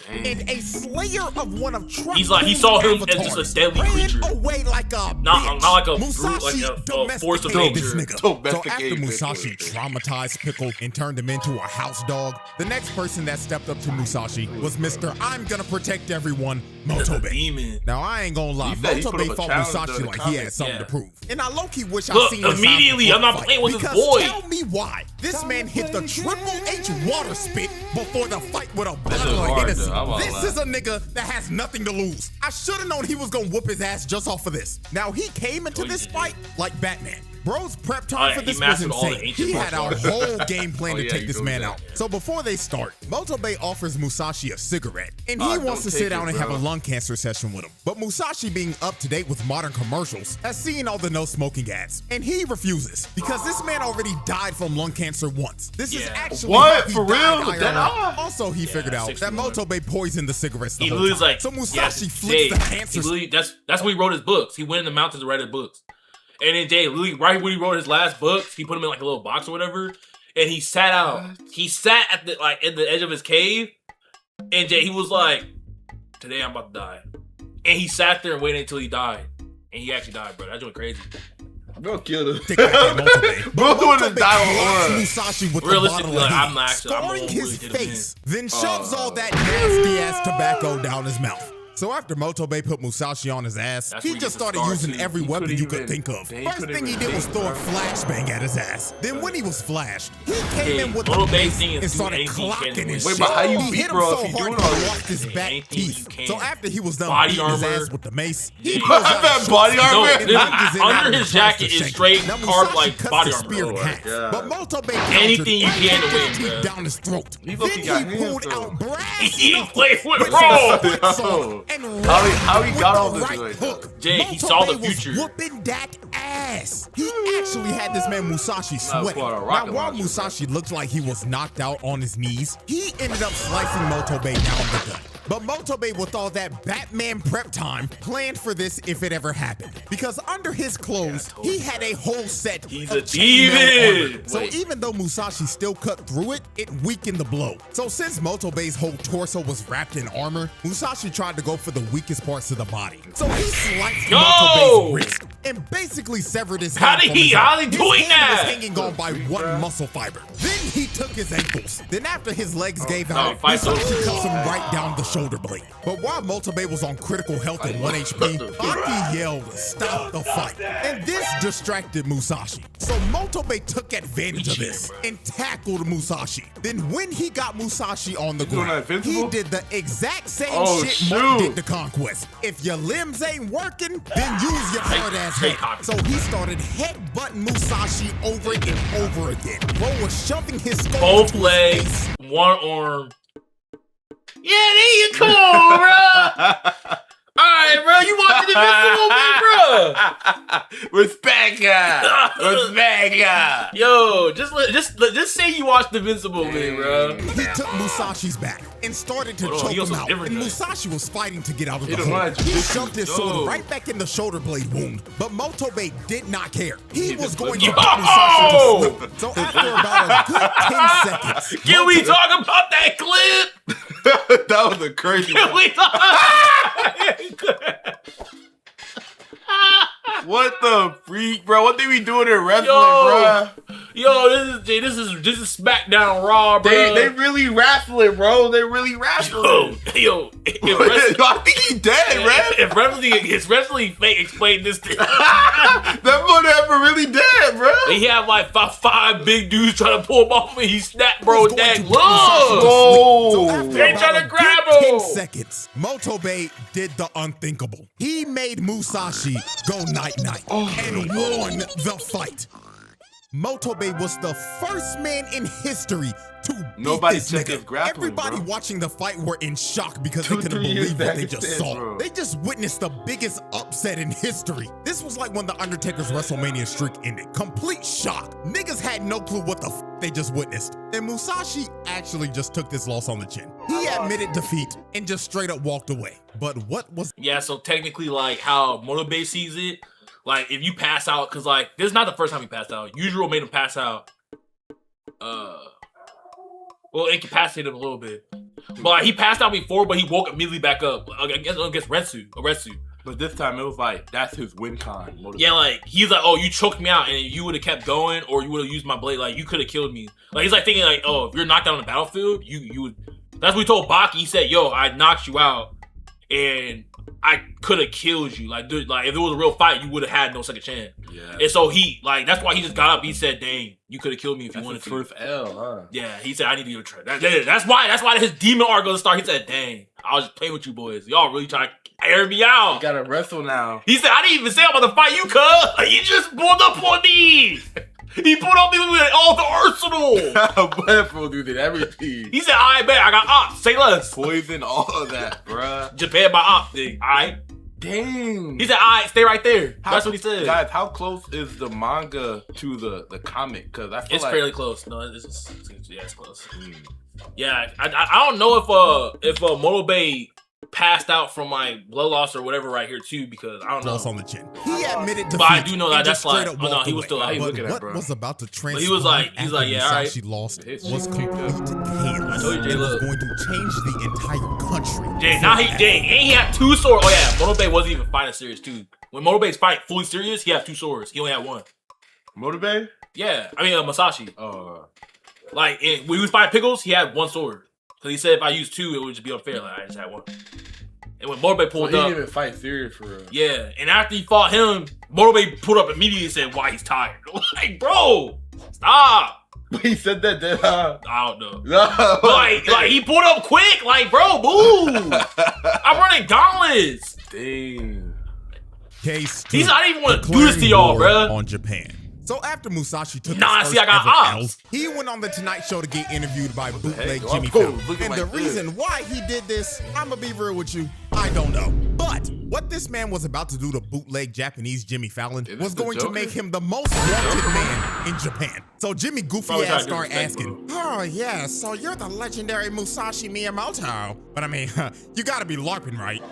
Speaker 1: And a slayer of one of Trump's
Speaker 2: He's like he saw him as just a deadly creature,
Speaker 1: away like a
Speaker 2: not like a
Speaker 1: Musashi
Speaker 2: brute, like a force of
Speaker 1: domesticated
Speaker 2: nature.
Speaker 1: this nigga. So after
Speaker 3: Domesticated
Speaker 1: Musashi
Speaker 3: Pickle.
Speaker 1: traumatized Pickle and turned him into a house dog, the next person that stepped up to Musashi was Mr. I'm gonna protect everyone, Motobe.
Speaker 2: Demon.
Speaker 1: Now I ain't gonna lie,
Speaker 3: He said he put
Speaker 1: Motobe
Speaker 3: up a
Speaker 1: fought
Speaker 3: challenge
Speaker 1: Musashi
Speaker 3: during the
Speaker 1: like he had
Speaker 3: comics.
Speaker 1: something
Speaker 2: Yeah.
Speaker 1: to prove. And I low-key wish
Speaker 2: Look,
Speaker 1: I seen this
Speaker 2: immediately, I'm not playing with his
Speaker 1: because
Speaker 2: boy.
Speaker 1: tell me why. This man hit the Triple H water spit before the fight with a
Speaker 3: This
Speaker 1: bottle
Speaker 3: is
Speaker 1: of
Speaker 3: hard,
Speaker 1: Hennessy.
Speaker 3: though. I'm not
Speaker 1: This
Speaker 3: lying.
Speaker 1: is a nigga that has nothing to lose. I should have known he was gonna whoop his ass just off of this. Now he came into this fight like Batman. Bro's prep time for
Speaker 2: he
Speaker 1: this was
Speaker 2: mastered all the
Speaker 1: insane.
Speaker 2: ancient
Speaker 1: He had a
Speaker 2: martial arts.
Speaker 1: whole game plan to
Speaker 3: yeah,
Speaker 1: take
Speaker 3: he
Speaker 1: this
Speaker 3: goes
Speaker 1: man
Speaker 3: there.
Speaker 1: out. So before they start, Motobe offers Musashi a cigarette, and he
Speaker 3: Don't
Speaker 1: wants to
Speaker 3: take
Speaker 1: sit
Speaker 3: it,
Speaker 1: down and have a
Speaker 3: bro.
Speaker 1: lung cancer session with him. But Musashi, being up to date with modern commercials, has seen all the no smoking ads, and he refuses because this man already died from lung cancer once. This is
Speaker 2: Yeah.
Speaker 1: actually
Speaker 3: What?
Speaker 1: how he
Speaker 3: For
Speaker 1: died
Speaker 3: real?
Speaker 1: IRL.
Speaker 3: That eye?
Speaker 1: Also, he figured out that
Speaker 2: 61.
Speaker 1: Motobe poisoned the cigarettes the
Speaker 2: He
Speaker 1: whole
Speaker 2: literally
Speaker 1: time.
Speaker 2: like
Speaker 1: So Musashi
Speaker 2: yeah,
Speaker 1: flips
Speaker 2: Jay,
Speaker 1: the cancer.
Speaker 2: he literally, that's when he wrote his books. He went in the mountains and read his books. And then Jay, literally, right when he wrote his last books, he put him in like a little box or whatever, and he sat out. He sat at the in the edge of his cave, and Jay, he was like, "Today I'm about to die," and he sat there and waited until he died, and he actually died, bro. That joint crazy.
Speaker 3: Bro, kill him.
Speaker 1: Thick back at Motobe.
Speaker 3: Bro, wouldn't
Speaker 1: Motobe
Speaker 3: die
Speaker 1: blocks
Speaker 3: on one.
Speaker 1: Musashi with the
Speaker 2: Realistically,
Speaker 1: bottle of
Speaker 2: like, I'm
Speaker 1: Henny,
Speaker 2: not actually- I'm
Speaker 1: scoring
Speaker 2: the one
Speaker 1: his
Speaker 2: who really did it
Speaker 1: face, then shoves all that nasty ass tobacco down his mouth. So after Motobe put Musashi on his ass,
Speaker 2: That's
Speaker 1: he
Speaker 2: where he
Speaker 1: just
Speaker 2: gets the
Speaker 1: started
Speaker 2: start,
Speaker 1: using
Speaker 2: too.
Speaker 1: every
Speaker 3: He
Speaker 1: weapon
Speaker 3: couldn't
Speaker 1: you could
Speaker 3: even-
Speaker 1: think of.
Speaker 3: he
Speaker 1: First
Speaker 3: couldn't
Speaker 1: thing he
Speaker 3: even
Speaker 1: did was
Speaker 3: think,
Speaker 1: throw a
Speaker 3: bro.
Speaker 1: flashbang at his ass. Then when he was flashed, he came
Speaker 2: Yeah,
Speaker 1: in with the
Speaker 2: Motobe
Speaker 1: mace
Speaker 2: thing is
Speaker 1: and
Speaker 2: do
Speaker 1: started
Speaker 2: anything you can
Speaker 1: clocking
Speaker 2: to
Speaker 1: his
Speaker 2: win.
Speaker 1: shit.
Speaker 3: Wait, but how you
Speaker 1: He
Speaker 3: beat,
Speaker 1: hit him
Speaker 3: bro,
Speaker 1: so
Speaker 3: if you
Speaker 1: hard
Speaker 3: doing
Speaker 1: he
Speaker 3: all this?
Speaker 1: lost his
Speaker 2: Yeah,
Speaker 1: back
Speaker 2: anything you
Speaker 1: teeth.
Speaker 2: can.
Speaker 1: So after he was done
Speaker 2: Body
Speaker 1: beating his
Speaker 2: armor.
Speaker 1: ass with the mace, he
Speaker 2: Yeah.
Speaker 1: pulls out
Speaker 3: That
Speaker 1: his
Speaker 3: body
Speaker 1: short
Speaker 3: armor?
Speaker 1: sword and lunges in
Speaker 2: Under
Speaker 1: at him
Speaker 2: his
Speaker 1: and tries
Speaker 2: jacket
Speaker 1: to
Speaker 2: is
Speaker 1: shake him.
Speaker 2: straight
Speaker 1: Now
Speaker 2: carved,
Speaker 1: Musashi
Speaker 2: like,
Speaker 1: cuts
Speaker 2: body
Speaker 1: the
Speaker 2: armor.
Speaker 1: spear in
Speaker 3: Oh my
Speaker 1: half,
Speaker 3: God.
Speaker 1: but Motobe
Speaker 2: Anything you
Speaker 1: countered
Speaker 2: can
Speaker 1: and
Speaker 2: to
Speaker 1: kicked
Speaker 2: win,
Speaker 1: his teeth
Speaker 2: bro.
Speaker 1: down his throat.
Speaker 3: He
Speaker 1: Then
Speaker 3: low-key
Speaker 1: he
Speaker 3: got hands,
Speaker 1: pulled
Speaker 3: though.
Speaker 1: out brass
Speaker 2: He
Speaker 1: knuckles
Speaker 2: played with
Speaker 1: with
Speaker 2: bro.
Speaker 1: some foots on him and
Speaker 3: How he
Speaker 1: with
Speaker 3: got
Speaker 1: the
Speaker 3: all this
Speaker 1: right
Speaker 3: like
Speaker 1: hook.
Speaker 2: Jay, he saw the
Speaker 1: Motobe was
Speaker 2: future.
Speaker 1: whooping Dak ass. He actually had this man Musashi sweating.
Speaker 3: quite a
Speaker 1: Now,
Speaker 3: rocket
Speaker 1: while
Speaker 3: launcher,
Speaker 1: Musashi looked like he was knocked out on his knees, he ended up slicing Motobe down the gut. But Motobe, with all that Batman prep time, planned for this if it ever happened. Because under his clothes, he had a whole set
Speaker 2: He's
Speaker 1: of
Speaker 2: a
Speaker 1: chainmail
Speaker 2: demon.
Speaker 1: armor. So
Speaker 2: Wait.
Speaker 1: even though Musashi still cut through it, it weakened the blow. So since Motobe's whole torso was wrapped in armor, Musashi tried to go for the weakest parts of the body. So he sliced
Speaker 2: Yo!
Speaker 1: Motobe's wrist and basically severed his
Speaker 2: How
Speaker 1: hand
Speaker 2: did
Speaker 1: from
Speaker 2: he-
Speaker 1: his
Speaker 2: how
Speaker 1: arm.
Speaker 2: did he
Speaker 1: His
Speaker 2: doing
Speaker 1: hand
Speaker 2: that?
Speaker 1: was hanging on by one muscle fiber. Then he took his ankles. Then after his legs gave out,
Speaker 2: fight
Speaker 1: Musashi
Speaker 2: over.
Speaker 1: cuts him right down the shoulder blade. But while Motobe was on critical health and 1 HP, Baki yelled, "Stop the fight." And this distracted Musashi. So Motobe took advantage of this and tackled Musashi. Then when he got Musashi on the
Speaker 3: doing
Speaker 1: ground,
Speaker 3: that
Speaker 1: he
Speaker 3: invincible?
Speaker 1: did the exact same
Speaker 3: Oh,
Speaker 1: shit Mark
Speaker 3: shoot.
Speaker 1: did to Conquest. If your limbs ain't working, then use your hard ass
Speaker 2: Hey,
Speaker 1: head.
Speaker 2: Conquest.
Speaker 1: So he started headbutting Musashi over and over again. Bro was shoving his skull
Speaker 2: Both
Speaker 1: into his
Speaker 2: legs,
Speaker 1: face.
Speaker 2: one arm. Yeah, there you go, bro. Alright, bro, you watching Invincible, man, bro.
Speaker 3: Respect, respect.
Speaker 2: Yo, just say you watched Invincible, man, bro.
Speaker 1: He took Musashi's back and started to choke him out, and Musashi was fighting to get out of the hold. He shoved his sword right back in the shoulder blade wound, but Motobe did not care. He was going to put Musashi to sleep. So after about a good 10 seconds,
Speaker 2: can we talk about that clip?
Speaker 3: That was a crazy one.
Speaker 2: Can we talk?
Speaker 3: What the freak, bro? What they be doing in wrestling, bro?
Speaker 2: Yo, this is SmackDown Raw, bro.
Speaker 3: They really wrestling, bro. They really wrestling.
Speaker 2: Yo,
Speaker 3: I think he dead, man.
Speaker 2: If wrestling fake explained this to
Speaker 3: that motherfucker really dead, bro.
Speaker 2: he had like five big dudes trying to pull him off and he snapped, bro. That look.
Speaker 1: So
Speaker 2: They trying to grab him.
Speaker 1: 10 seconds, Motobe did the unthinkable. He made Musashi go night-night and won the fight. Motobe was the first man in history to beat this nigga. Everybody watching the fight were in shock because they couldn't believe what they just saw. Bro. They just witnessed the biggest upset in history. This was like when The Undertaker's WrestleMania streak ended. Complete shock. Niggas had no clue what the they just witnessed. And Musashi actually just took this loss on the chin. He admitted defeat and just straight up walked away. But what was...
Speaker 2: Yeah, so technically like how Motobe sees it, like, if you pass out, because, like, this is not the first time he passed out. Yujiro made him pass out. Well, incapacitated him a little bit. But, like, he passed out before, but he woke immediately back up. Against Retsu.
Speaker 3: But this time, it was like, that's his win con.
Speaker 2: Yeah, like, he's like, oh, you choked me out, and you would have kept going, or you would have used my blade. Like, you could have killed me. Like, he's, like, thinking, like, oh, if you're knocked out on the battlefield, you would... That's what he told Baki. He said, yo, I knocked you out, and... I could have killed you. Like, dude, like if it was a real fight, you would have had no second chance. Yeah. And so he, like, that's why he just got up. He said, "Dang, you could have killed me if you wanted to."
Speaker 3: First L, huh?
Speaker 2: Yeah. He said, "I need to go try." That's why his demon arc gonna start. He said, "Dang, I was just playing with you boys. Y'all really trying to air me out."
Speaker 3: You gotta wrestle now.
Speaker 2: He said, "I didn't even say I'm about to fight you, cuz. Like, you just pulled up on me." He put on me with all the arsenal.
Speaker 3: Bro, dude, did everything.
Speaker 2: He said, "I bet I got ops. Say less."
Speaker 3: Poison, all of that, bruh.
Speaker 2: Japan by op thing. All right.
Speaker 3: Dang.
Speaker 2: He said, all right, stay right there. That's what he said.
Speaker 3: Guys, how close is the manga to the comic? Because I feel
Speaker 2: it's
Speaker 3: like...
Speaker 2: fairly close. No, it's close. Yeah, I don't know if Motobe passed out from my blood loss or whatever right here too, because I don't know.
Speaker 1: Loss on the chin. He admitted defeat.
Speaker 2: But I do know that that's like, oh no, he was still out.
Speaker 1: But what was about to transform
Speaker 2: he was like, yeah, all right.
Speaker 1: Musashi lost was complete chaos.
Speaker 2: I told you, Jay,
Speaker 1: It was
Speaker 2: look.
Speaker 1: going to change the entire country.
Speaker 2: Jay, now he had 2 swords. Oh yeah, Motobe wasn't even fighting serious too. When Motobe's fight fully serious, he had 2 swords. He only had 1.
Speaker 3: Motobe?
Speaker 2: Yeah, I mean Musashi. Like when he was fighting Pickles, he had 1 sword. Cause he said if I used 2, it would just be unfair. Like I just had 1. And when Motobe pulled up,
Speaker 3: he didn't even fight serious for real.
Speaker 2: Yeah, and after he fought him, Motobe pulled up immediately and said, "Why he's tired?" Like, bro, stop.
Speaker 3: He said that.
Speaker 2: I don't know. No. Like he pulled up quick. Like, bro, move. I'm running gauntlets.
Speaker 3: Dang.
Speaker 2: He's not even want to do this to y'all, bro.
Speaker 1: On Japan. So after Musashi took his
Speaker 2: I got
Speaker 1: ever
Speaker 2: ops.
Speaker 1: L, he went on the Tonight Show to get interviewed by bootleg Jimmy Fallon. And the reason why he did this, I'ma be real with you, I don't know. But what this man was about to do to bootleg Japanese Jimmy Fallon was going to make him the most wanted man in Japan. So Jimmy goofy ass started asking, "Oh yeah, so you're the legendary Musashi Miyamoto. But I mean, you gotta be LARPing, right?"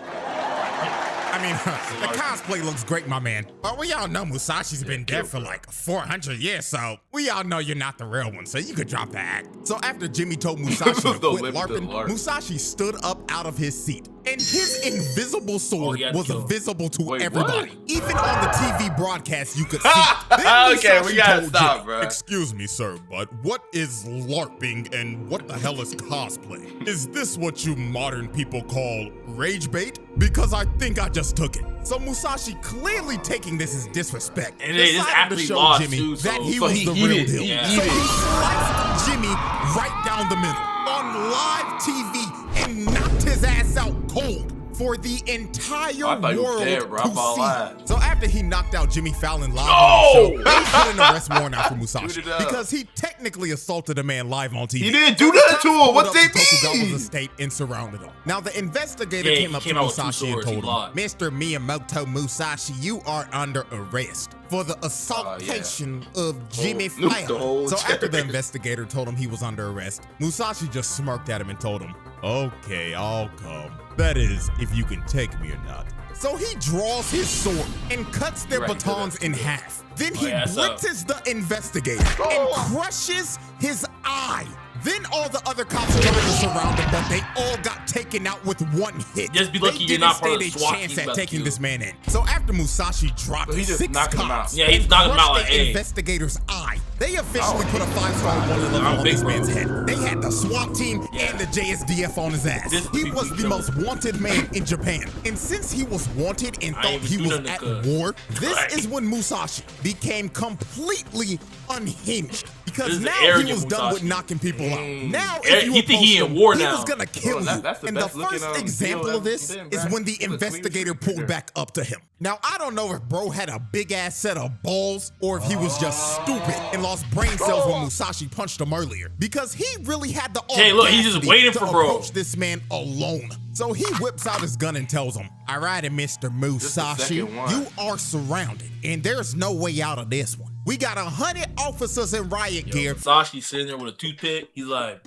Speaker 1: I mean, the cosplay looks great, my man. But we all know Musashi's been dead for like 400 years, so we all know you're not the real one, so you could drop the act. So after Jimmy told Musashi to quit LARPing, Musashi stood up out of his seat. And his invisible sword was visible to everybody. What? Even on the TV broadcast, you could see it.
Speaker 3: Okay, we gotta stop, bro.
Speaker 1: "Excuse me, sir, but what is LARPing and what the hell is cosplay? Is this what you modern people call rage bait? Because I think I just took it." So Musashi, clearly taking this as disrespect,
Speaker 2: and they just
Speaker 1: decided to show Jimmy that he was the real deal.
Speaker 2: Yeah.
Speaker 1: So he sliced Jimmy right down the middle on live TV and knocked his ass out cold for the entire world to see. So after after he knocked out Jimmy Fallon live on the show, they put an arrest warrant out for Musashi because he technically assaulted a man live on TV.
Speaker 3: He didn't do that to him. What they
Speaker 1: Tokugawa's
Speaker 3: mean?
Speaker 1: estate and surrounded him. Now the investigator came up to Musashi and told him, "Mr. Miyamoto Musashi, you are under arrest for the assaultation of Jimmy Fallon." So after the investigator told him he was under arrest, Musashi just smirked at him and told him, "Okay, I'll come. That is, if you can take me or not." So he draws his sword and cuts their batons in half. Then he blitzes the investigator and crushes his eye. Then all the other cops tried to surround him, but they all got taken out with one hit.
Speaker 2: Just be lucky you're not part of the SWAT team.
Speaker 1: They didn't stand a chance at taking this man in. So after Musashi dropped 6 cops
Speaker 2: he's knocking him out like
Speaker 1: the investigator's eye, they officially put a 5-star warning level on this man's head. They had the SWAT team and the JSDF on his ass. He was the most wanted man in Japan. And since he was wanted and thought he was at war, this is when Musashi became completely unhinged. Because now he was done with knocking people out. Now, if you approached him, he was gonna kill you. And the first example of this is when the investigator pulled back up to him. Now, I don't know if bro had a big ass set of balls or if he was just stupid and lost brain cells when Musashi punched him earlier. Because he really had the
Speaker 2: he's just waiting for bro.
Speaker 1: Approach this man alone. So he whips out his gun and tells him, "All right, Mr. Musashi, you are surrounded and there's no way out of this one. We got 100 officers in riot gear."
Speaker 2: Musashi sitting there with a toothpick. He's like,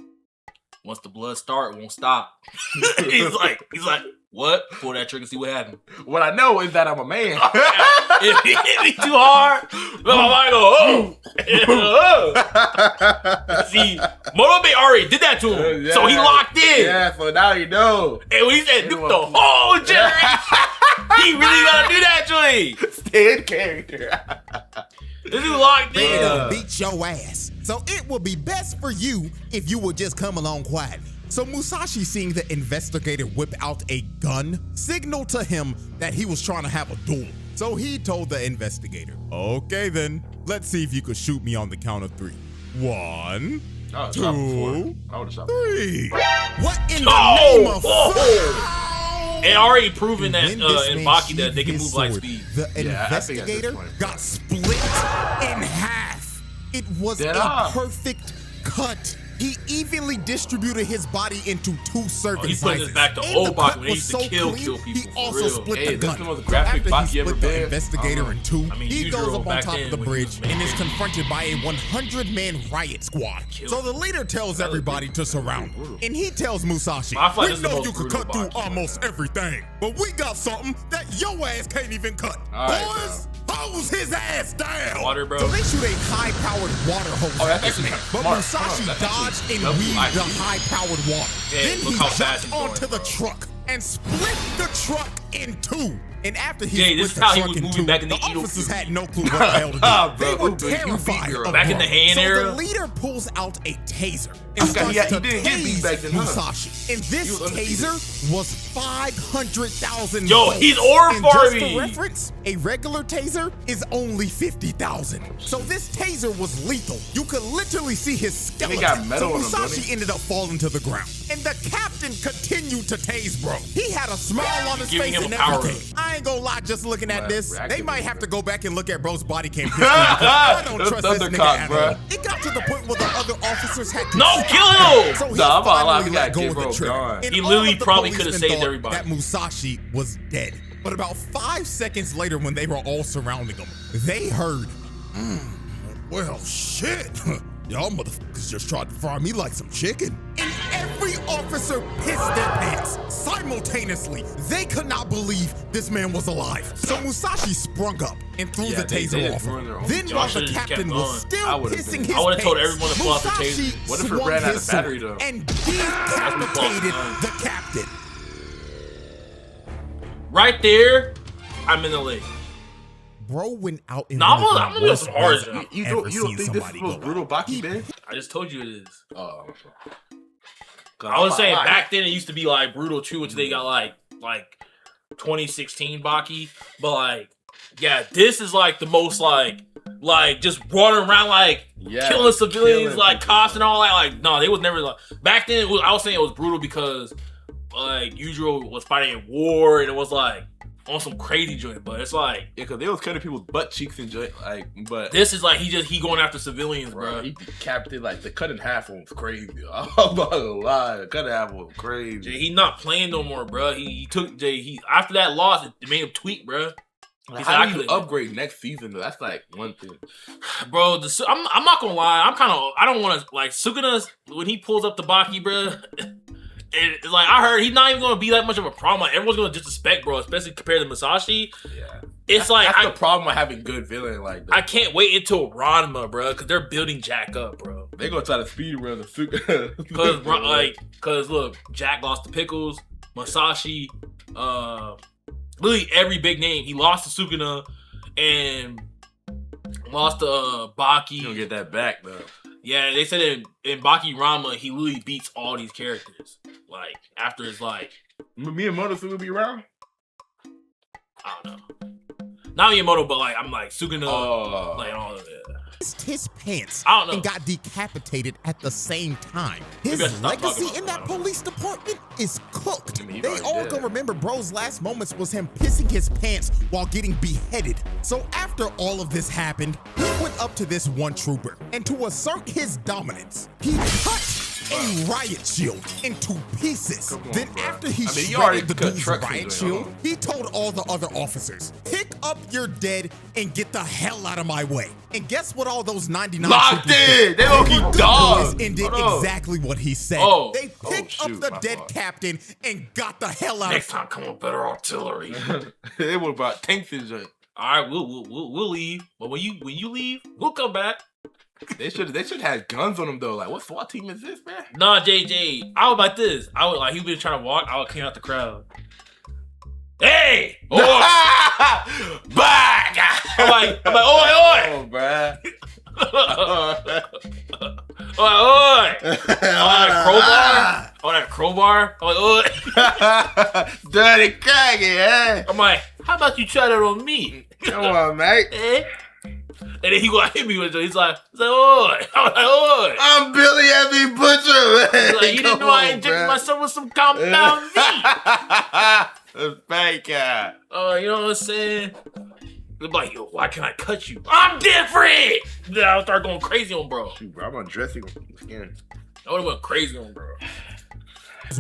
Speaker 2: once the blood start, it won't stop. he's like, what? Pull that trigger, see what happened.
Speaker 3: What I know is that I'm a man.
Speaker 2: If it hit me too hard, my mind go, oh. See, Motobe already did that to him, so he locked in.
Speaker 3: Yeah, so now you know.
Speaker 2: And when he said, "Duke the whole generation," he really gotta do that to him.
Speaker 3: Stay in character.
Speaker 2: This is locked in.
Speaker 1: They're gonna beat your ass. So it would be best for you if you would just come along quietly. So Musashi, seeing the investigator whip out a gun, signaled to him that he was trying to have a duel. So he told the investigator, "Okay then, let's see if you could shoot me on the count of 3. 1, 2, 3. What in the name of fuck?"
Speaker 2: It already proven that in Baki that they can move like speed.
Speaker 1: The investigator got split in half. It was a perfect cut. He evenly distributed his body into 2 serving sizes.
Speaker 2: He put this back to old Baki when he used to kill people.
Speaker 1: He also split the gun.
Speaker 3: This was the graphic
Speaker 1: After
Speaker 3: Baki
Speaker 1: he
Speaker 3: ever
Speaker 1: split the
Speaker 3: been.
Speaker 1: investigator in 2, he goes up on
Speaker 2: back
Speaker 1: top
Speaker 2: then
Speaker 1: of the
Speaker 2: when he
Speaker 1: bridge
Speaker 2: was
Speaker 1: and is confronted by a 100-man riot squad. So the leader tells everybody to surround him. And he tells Musashi, "We know you could cut through almost everything, but we got something that your ass can't even cut. Boys, hose his ass down."
Speaker 2: Water, bro.
Speaker 1: So they shoot a high-powered water hose at this man. But Musashi dodged and weaved the high-powered water. Then he jumped onto the truck and split the truck in 2. And after he split the truck in 2, the officers had no clue what the hell to do. They were terrified of
Speaker 2: back in the hand
Speaker 1: so
Speaker 2: era.
Speaker 1: the leader pulls out a taser and starts to tase Musashi. And this taser was 500,000
Speaker 2: Yo, he's orb
Speaker 1: and just
Speaker 2: farming.
Speaker 1: for reference, a regular taser is only 50,000. So this taser was lethal. You could literally see his skeleton.
Speaker 3: got metal
Speaker 1: so
Speaker 3: on him,
Speaker 1: Musashi ended up falling to the ground. And the captain continued to tase bro. He had a smile on his face and everything. I ain't gonna lie, just looking at this, they might have to go back and look at bro's body cam history because I don't trust this nigga at all. It got to the point where the other officers had
Speaker 2: No, kill him!
Speaker 1: So he finally let go of the trigger. And
Speaker 2: he literally
Speaker 1: all of the
Speaker 2: probably could have
Speaker 1: policemen
Speaker 2: saved
Speaker 1: thought
Speaker 2: everybody.
Speaker 1: that Musashi was dead. But about 5 seconds later, when they were all surrounding him, they heard, well, shit. Y'all motherfuckers just tried to fry me like some chicken. And every officer pissed their pants simultaneously. They could not believe this man was alive. So Musashi sprung up and threw the taser off him. Then while the captain was still pissing his pants,
Speaker 2: I would have told everyone to pull out the
Speaker 1: Musashi
Speaker 2: taser.
Speaker 3: What if it
Speaker 1: swung
Speaker 3: ran out of
Speaker 1: his
Speaker 3: battery,
Speaker 1: sword
Speaker 3: though?
Speaker 1: and decapitated the captain.
Speaker 2: Right there, I'm in the league.
Speaker 1: Bro went out in
Speaker 2: Nah,
Speaker 1: one of
Speaker 2: I'm
Speaker 1: the
Speaker 2: gonna
Speaker 1: worst
Speaker 2: go hard.
Speaker 1: ways I've
Speaker 3: You
Speaker 1: ever
Speaker 3: don't
Speaker 1: seen
Speaker 3: think this
Speaker 1: somebody
Speaker 3: was
Speaker 1: go
Speaker 3: brutal
Speaker 1: out.
Speaker 3: Baki, man?
Speaker 2: I just told you it is.
Speaker 3: Oh,
Speaker 2: I was saying back then it used to be like brutal too, until they got like 2016 Baki. But like, yeah, this is like the most like just running around like killing civilians, like cops and all that. Like, no, they was never like back then. I was saying it was brutal because like Yujiro was fighting in war, and it was like on some crazy joint, but it's like
Speaker 3: Yeah, because they was cutting people's butt cheeks and joint, like, but
Speaker 2: this is like he going after civilians, bro.
Speaker 3: he decapitated, like, the cut in half one was crazy. I'm not gonna lie, the cut in half was crazy.
Speaker 2: Jay, he not playing no more, bro. He took Jay. He after that loss, it made him tweet, bro.
Speaker 3: Like, how do you upgrade next season? Though? That's like one thing,
Speaker 2: bro. I'm not gonna lie. I don't want to like Sukuna when he pulls up the Baki, bro. It's like I heard he's not even gonna be that much of a problem. Like everyone's gonna disrespect, bro, especially compared to Musashi.
Speaker 3: Yeah,
Speaker 2: it's like
Speaker 3: that's the problem with having good villain like that.
Speaker 2: I can't wait until Ranma, bro, because they're building Jack up, bro.
Speaker 3: They gonna try to speed run the
Speaker 2: Sukuna. Cause look, Jack lost to Pickles, Musashi, literally every big name. He lost to Sukuna and lost to Baki.
Speaker 3: You don't get that back though.
Speaker 2: Yeah, they said in Baki Ranma, he literally beats all these characters. Like, after it's like...
Speaker 3: Me and Motobe will be around?
Speaker 2: I don't know. Not Miyamoto, but like, I'm like, Sukuna, like all of it.
Speaker 1: His pants
Speaker 2: I don't know.
Speaker 1: and got decapitated at the same time. His
Speaker 2: Maybe I should stop
Speaker 1: legacy
Speaker 2: talking
Speaker 1: in
Speaker 2: about
Speaker 1: that police department is cooked.
Speaker 3: I mean,
Speaker 1: They all gonna remember bro's last moments was him pissing his pants while getting beheaded. So after all of this happened, he went up to this one trooper, and to assert his dominance, he cut a riot shield into pieces. Then after he shredded the dude's riot shield, he told all the other officers, pick up your dead and get the hell out of my way. And guess what all those 99
Speaker 3: locked in! They gonna keep dogs!
Speaker 1: And did exactly what he said. They picked up the dead captain and got the hell out.
Speaker 2: Next time, come on, better artillery.
Speaker 3: They were about tanks and joint.
Speaker 2: All right, we'll leave. But when you leave, we'll come back.
Speaker 3: They should have guns on them though. Like, what SWAT team is this, man?
Speaker 2: Nah, JJ. I was like this. I would like he was trying to walk. I would clean out the crowd. Hey! Oi! Back! I'm like, oi, oi!
Speaker 3: Oh, bruh.
Speaker 2: Oi! On that crowbar. I'm like, oi!
Speaker 3: Dirty craggy, eh?
Speaker 2: I'm like, how about you try that on me?
Speaker 3: Come on, mate.
Speaker 2: Eh? And then he gonna hit me with it. He's like, oi! I'm like, oi!
Speaker 3: I'm Billy Heavy Butcher, man.
Speaker 2: He's like, you didn't know I injected myself with some compound V.
Speaker 3: That's fake, guy.
Speaker 2: Oh, you know what I'm saying? They're like, yo, why can't I cut you? I'm different! Then I'll start going crazy on bro.
Speaker 3: Shoot, bro, I'm undressing skin.
Speaker 2: I would've went crazy on bro.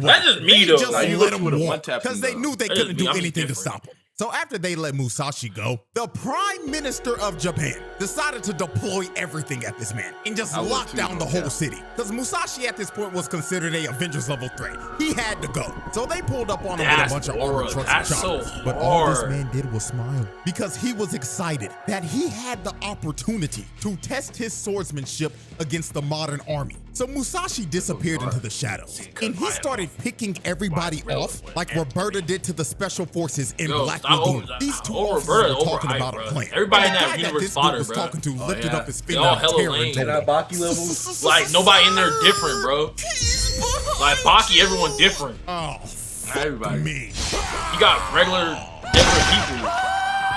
Speaker 2: That's just me, though.
Speaker 1: Just
Speaker 3: Like, you
Speaker 1: let
Speaker 3: look
Speaker 1: him
Speaker 3: with a
Speaker 1: walk
Speaker 3: one-tap
Speaker 1: because they
Speaker 3: him,
Speaker 1: knew they
Speaker 2: though.
Speaker 1: couldn't do
Speaker 2: I'm just
Speaker 1: anything to
Speaker 2: different.
Speaker 1: stop him. So after they let Musashi go, the Prime Minister of Japan decided to deploy everything at this man and just lock down the whole city. Because Musashi at this point was considered a Avengers level threat. He had to go. So they pulled up on him with a bunch of armored trucks and choppers. But all this man did was smile because he was excited that he had the opportunity to test his swordsmanship against the modern army. So Musashi disappeared into the shadows and he started picking everybody off like Roberta did to the special forces in Black Lagoon. These two officers were talking about a plan.
Speaker 2: Everybody in
Speaker 1: And the
Speaker 2: that
Speaker 1: guy
Speaker 2: universe
Speaker 1: this dude
Speaker 2: fodder,
Speaker 1: was
Speaker 2: bro.
Speaker 1: talking to lifted up his
Speaker 2: They
Speaker 1: finger
Speaker 2: all
Speaker 1: of
Speaker 2: hella
Speaker 1: terror
Speaker 2: lame.
Speaker 1: and told
Speaker 3: That
Speaker 1: him,
Speaker 3: Baki levels.
Speaker 2: Like, nobody in there different, bro. Like, Baki, everyone different.
Speaker 1: oh, fuck
Speaker 3: Everybody.
Speaker 1: me.
Speaker 2: You got regular, different people.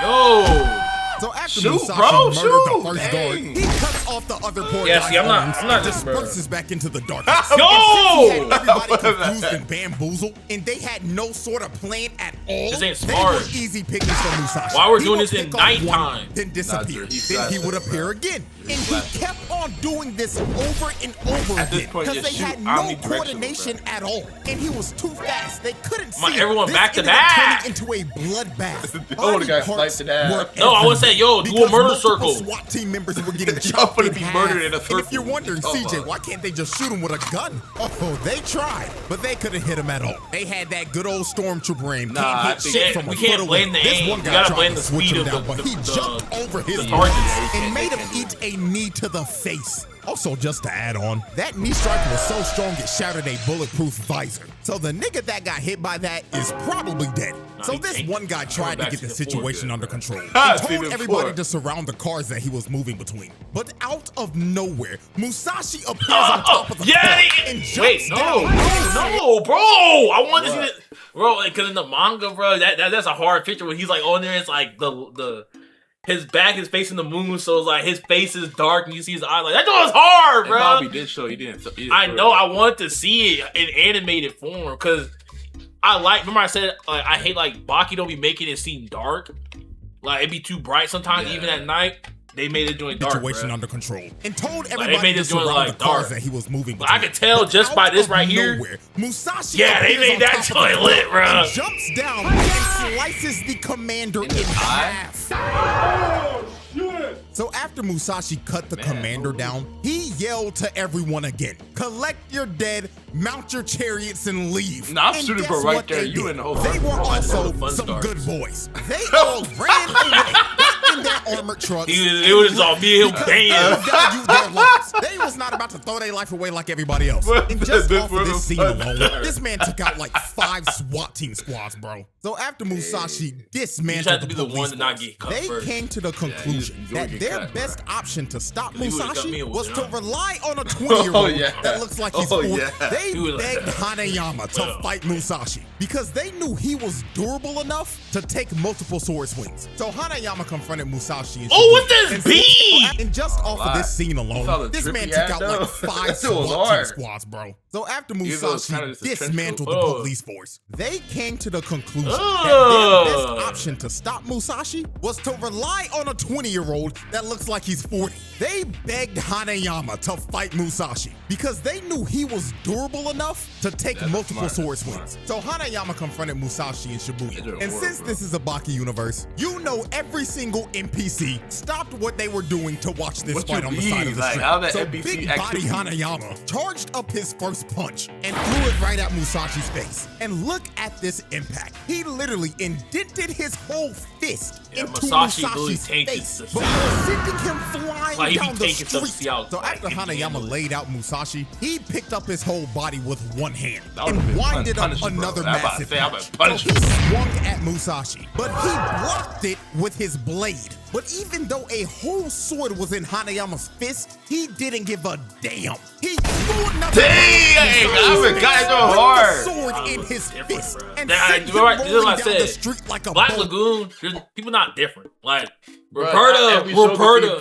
Speaker 2: Yo!
Speaker 1: So after
Speaker 3: Shoot,
Speaker 1: Musashi
Speaker 3: bro,
Speaker 1: murdered
Speaker 3: shoot.
Speaker 1: the first guard,
Speaker 3: Dang.
Speaker 1: he cuts off the other poor
Speaker 2: Yeah,
Speaker 1: guy's
Speaker 2: see, I'm
Speaker 1: arms
Speaker 2: not
Speaker 1: and
Speaker 2: this, bro.
Speaker 1: disperses back into the darkness.
Speaker 2: Yo!
Speaker 1: And since he had everybody confused and bamboozled, and they had no sort of plan at all.
Speaker 2: This ain't
Speaker 1: They
Speaker 2: smart.
Speaker 1: were easy pickings for Musashi.
Speaker 2: Why we're
Speaker 1: He
Speaker 2: doing
Speaker 1: would
Speaker 2: this in
Speaker 1: pick off one,
Speaker 2: nighttime?
Speaker 1: then disappear.
Speaker 3: Nah, dude,
Speaker 1: Then he
Speaker 3: flashed
Speaker 1: would
Speaker 3: it,
Speaker 1: appear
Speaker 3: bro.
Speaker 1: again. And he
Speaker 3: flashed it.
Speaker 1: kept on doing this over and over
Speaker 3: At this
Speaker 1: again
Speaker 3: point,
Speaker 1: because
Speaker 3: just
Speaker 1: they had
Speaker 3: shoot
Speaker 1: no
Speaker 3: omnidirectional,
Speaker 1: coordination
Speaker 3: bro.
Speaker 1: at all. And he was too fast. They couldn't
Speaker 2: Come on,
Speaker 1: see
Speaker 2: everyone
Speaker 1: him.
Speaker 2: back to
Speaker 1: This ended up
Speaker 2: back.
Speaker 1: turning into a bloodbath.
Speaker 3: The older guy
Speaker 1: Body parts
Speaker 3: sliced it out.
Speaker 1: were
Speaker 2: No, I would say, yo, do a
Speaker 1: because
Speaker 2: murder
Speaker 1: multiple
Speaker 2: circle.
Speaker 1: SWAT team members were getting
Speaker 3: Y'all
Speaker 1: chopped
Speaker 3: finna
Speaker 1: in
Speaker 3: be
Speaker 1: half.
Speaker 3: murdered in a
Speaker 1: And if you're
Speaker 3: circle.
Speaker 1: wondering,
Speaker 3: Oh,
Speaker 1: CJ,
Speaker 3: my.
Speaker 1: why can't they just shoot him with a gun? Oh, they tried, but they couldn't hit him at all. They had that good old stormtrooper aim.
Speaker 3: Nah,
Speaker 1: Can't
Speaker 3: I
Speaker 1: hit
Speaker 3: think-
Speaker 1: shit
Speaker 2: Yeah,
Speaker 1: from
Speaker 2: we
Speaker 1: a
Speaker 2: can't
Speaker 1: foot
Speaker 2: blame
Speaker 1: away.
Speaker 2: the
Speaker 1: This
Speaker 2: aim.
Speaker 1: one
Speaker 2: We
Speaker 1: guy
Speaker 2: gotta
Speaker 1: tried
Speaker 2: blame
Speaker 1: to
Speaker 2: the
Speaker 1: switch
Speaker 2: speed
Speaker 1: him
Speaker 2: of
Speaker 1: down,
Speaker 2: the-
Speaker 1: but he
Speaker 2: the-
Speaker 1: jumped over his
Speaker 2: the
Speaker 1: target
Speaker 2: targets.
Speaker 1: and made him eat a knee to the face. Also, just to add on, that knee strike was so strong it shattered a bulletproof visor. So the nigga that got hit by that is probably dead. So
Speaker 2: he
Speaker 1: this
Speaker 2: tanked
Speaker 1: one
Speaker 2: it.
Speaker 1: guy tried to
Speaker 2: back
Speaker 1: get
Speaker 2: to
Speaker 1: the
Speaker 2: the floor,
Speaker 1: situation under control
Speaker 3: Ah,
Speaker 1: and
Speaker 3: see
Speaker 1: told
Speaker 3: the
Speaker 1: everybody
Speaker 3: floor.
Speaker 1: to surround the cars that he was moving between. But out of nowhere, Musashi appears on top of the car and jumps
Speaker 2: Wait,
Speaker 1: down.
Speaker 2: no, bro. I want to see it, bro. Because in the manga, bro, that's a hard picture when he's like on there. It's like the his back is facing the moon, so it's like his face is dark and you see his eyes. Like that was hard,
Speaker 3: And
Speaker 2: bro.
Speaker 3: Bobby did show he didn't.
Speaker 2: I know. I want to see it in animated form because I like. Remember I said like I hate like Baki don't be making it seem dark. Like it'd be too bright sometimes, even at night. They made it doing dark.
Speaker 1: Situation under control and told everybody
Speaker 2: they made it doing like
Speaker 1: the cars
Speaker 2: dark
Speaker 1: that he was moving.
Speaker 2: I could tell just by this right here.
Speaker 1: Musashi.
Speaker 2: Yeah, they made that joint lit, bro.
Speaker 1: Jumps down and slices the commander in half. So after Musashi cut the commander down, he yelled to everyone again, collect your dead, mount your chariots, and leave.
Speaker 3: Nah, I'm
Speaker 1: and
Speaker 3: shooting
Speaker 1: guess
Speaker 3: for right
Speaker 1: what
Speaker 3: there.
Speaker 1: They
Speaker 3: You
Speaker 1: did?
Speaker 3: in the whole
Speaker 1: They were also some good boys. They all ran away in their armored trucks.
Speaker 2: It was all me and him banging.
Speaker 1: Valued their lives. They was not about to throw their life away like everybody else. And just off of this scene alone, this man took out like 5 SWAT team squads, bro. So after Musashi dismantled the police force, they came to the conclusion that their best option to stop Musashi was to rely on a 20-year-old that looks like he's 40. They begged Hanayama to fight Musashi because they knew he was durable enough to take multiple sword swings. So Hanayama confronted Musashi.
Speaker 2: What this be?
Speaker 1: And just off of this scene alone, this man took out like 5 SWAT team squads, bro. So after Musashi dismantled the police force, they came to the conclusion that their best option to stop Musashi was to rely on a 20-year-old that looks like he's 40. They begged Hanayama to fight Musashi because they knew he was durable enough to take multiple sword swings. So Hanayama confronted Musashi in Shibuya. And since this is a Baki universe, you know every single NPC stopped what they were doing to watch this fight on the side of the street. So big body Hanayama charged up his first punch and threw it right at Musashi's face. And look at this impact. He literally indented his whole fist into Musashi's face, before sending him flying down the street. So after Hanayama laid out Musashi, he picked up his whole body with one hand and winded up another massive punch. So he swung at Musashi, but he blocked it with his blade. But even though a whole sword was in Hanayama's fist, he didn't give a damn. He threw another sword in his fist and sent him rolling down the street like a
Speaker 2: Black
Speaker 1: bolt.
Speaker 2: Lagoon, people not different. Like Roberta.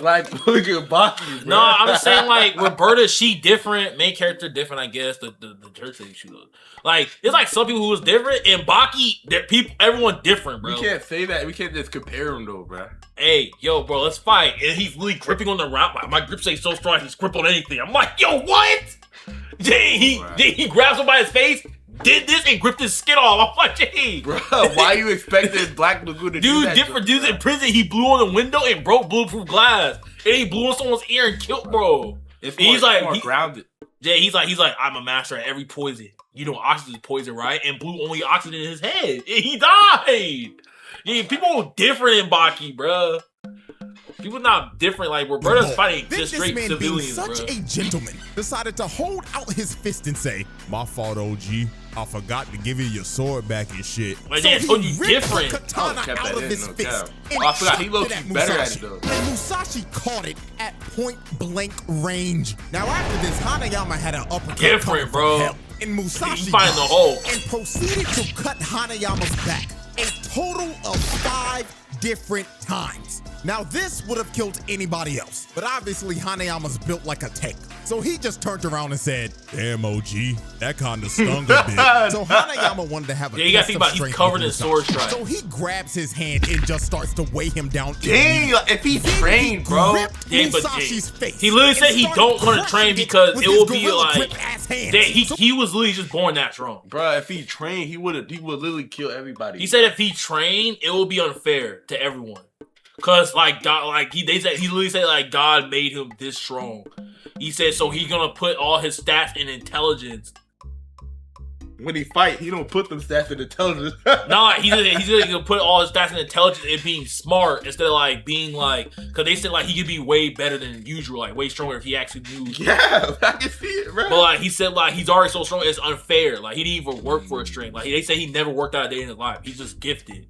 Speaker 3: Black Baki.
Speaker 2: No, I'm just saying like Roberta, she different, main character different, I guess. The church lady she was. Like it's like some people who was different, and Baki, everyone different, bro.
Speaker 3: We can't say that. We can't just compare them though, bro.
Speaker 2: Hey, yo, bro, let's fight. And he's really gripping on the route. My grip say so strong, he's grip on anything. I'm like, yo, what? He grabs him by his face, did this, and gripped his skin off. I'm like, hey.
Speaker 3: Bro, why you expecting Black Lagoon to do that?
Speaker 2: Different dudes in prison, he blew on the window and broke bulletproof glass. And he blew on someone's ear and killed, bro.
Speaker 3: He's more grounded.
Speaker 2: Yeah, he's like, I'm a master at every poison. You know, oxygen is poison, right? And blew only oxygen in his head. And he died. Yeah, people different in Baki, bro. People not different. Like Roberta's fighting just straight civilians,
Speaker 1: such a gentleman decided to hold out his fist and say, "My fault, OG. I forgot to give you your sword back and shit."
Speaker 2: Like, so he ripped
Speaker 1: different. The katana out of his fist.
Speaker 3: I forgot he looked better at it though.
Speaker 1: And Musashi caught it at point blank range. Now after this, Hanayama had an uppercut.
Speaker 2: Different, bro.
Speaker 1: Hell, and Musashi
Speaker 2: finding the hole
Speaker 1: and proceeded to cut Hanayama's back a total of 5 different times. Now this would have killed anybody else, but obviously Hanayama's built like a tank. So he just turned around and said, "Damn, OG, that kinda stung a bit." So Hanayama wanted to have a
Speaker 2: you gotta think about he's covered in sword strikes.
Speaker 1: So he grabs his hand and just starts to weigh him down.
Speaker 3: Dang, if he trained, bro.
Speaker 2: Yeah, but
Speaker 1: Musashi's face
Speaker 2: he literally said he don't want to train because it will be like
Speaker 1: that
Speaker 2: he was literally just born that strong.
Speaker 3: Bro, if he trained, he would literally kill everybody.
Speaker 2: He said if he trained, it will be unfair to everyone. Cause like God, like he literally said like God made him this strong. He said so he's gonna put all his stats in intelligence.
Speaker 3: When he fight, he don't put them stats in intelligence.
Speaker 2: No, he's gonna put all his stats in intelligence and being smart instead of like being like, cause they said like he could be way better than usual, like way stronger if he actually knew.
Speaker 3: Yeah, I can see it, bro.
Speaker 2: But like he said, like he's already so strong, it's unfair. Like he didn't even work for a strength. Like they say he never worked out a day in his life. He's just gifted.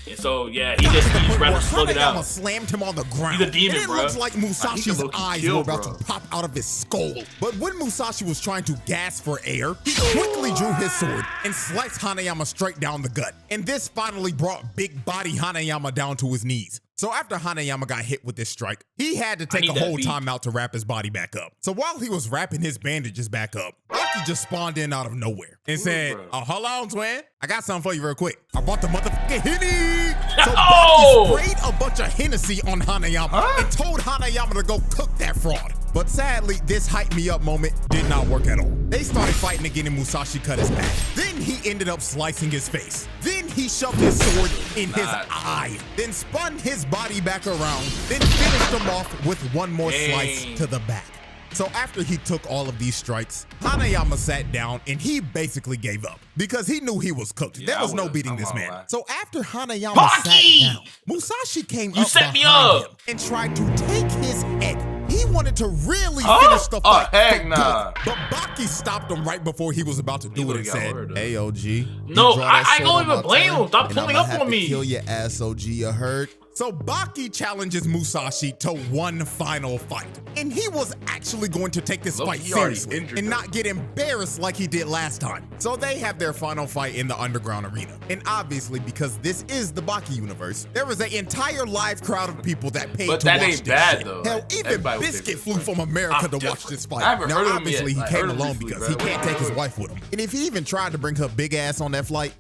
Speaker 2: And so yeah, he's rather slug it out.
Speaker 1: Slammed him on the ground.
Speaker 2: He's a demon,
Speaker 1: and it
Speaker 2: bro.
Speaker 1: looks like Musashi's eyes were about to pop out of his skull. But when Musashi was trying to gasp for air, he quickly drew his sword and sliced Hanayama straight down the gut. And this finally brought big body Hanayama down to his knees. So after Hanayama got hit with this strike, he had to take a whole time out to wrap his body back up. So while he was wrapping his bandages back up, Baki just spawned in out of nowhere and said, "Oh, hold on, twin. I got something for you real quick. I brought the motherfucking Henny." So Baki sprayed a bunch of Hennessy on Hanayama and told Hanayama to go cook that fraud. But sadly, this hype me up moment did not work at all. They started fighting again and Musashi cut his back. Then he ended up slicing his face. Then he shoved his sword in his eye. Then spun his body back around. Then finished him off with one more slice to the back. So after he took all of these strikes, Hanayama sat down and he basically gave up because he knew he was cooked.
Speaker 3: Yeah,
Speaker 1: there was no beating this man. So after Hanayama sat down, Musashi came up behind him and tried to take his head. He wanted to really finish the fight.
Speaker 3: Heck nah.
Speaker 1: But Baki stopped him right before he was about to do it and said, "Hey, OG.
Speaker 2: No, I don't even blame him. Stop pulling up on me.
Speaker 1: Kill your ass, OG, you heard?" So Baki challenges Musashi to one final fight. And he was actually going to take this fight seriously and not get embarrassed like he did last time. So they have their final fight in the underground arena. And obviously, because this is the Baki universe, there was an entire live crowd of people that paid to watch this shit. But that ain't bad, though. Hell, even Biscuit flew from America to watch this fight. Now, obviously, he came alone because he can't take his wife with him. And if he even tried to bring her big ass on that flight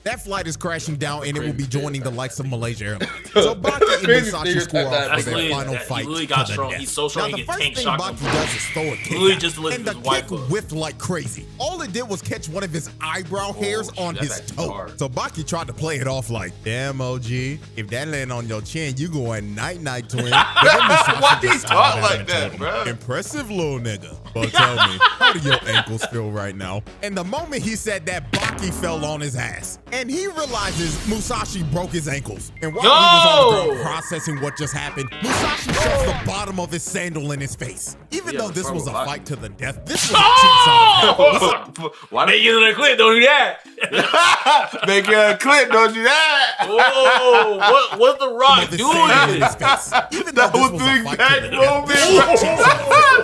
Speaker 1: is crashing down and it will be joining the likes of Malaysia Airlines. So Baki and Musashi score off for their final fight. He really got strong. He's so strong. Now, the first thing Baki does is throw a kick. And the kick whipped like crazy. All it did was catch one of his eyebrow hairs on his toe. So Baki tried to play it off like, "Damn, OG, if that land on your chin, you going night-night, twin."
Speaker 3: Why he talk like that, bro?
Speaker 1: Impressive little nigga. But tell me, how do your ankles feel right now? And the moment he said that, Baki fell on his ass. And he realizes Musashi broke his ankles. And while he was on the ground processing what just happened, Musashi shoves the bottom of his sandal in his face. Even though this was a fight to the death, this was a cheat shot.
Speaker 2: Why make it a clip? Don't do that.
Speaker 3: Make it a clip. Don't do that.
Speaker 2: Whoa, what's the Rock doing?
Speaker 1: In his face. Even though
Speaker 3: That was the exact moment.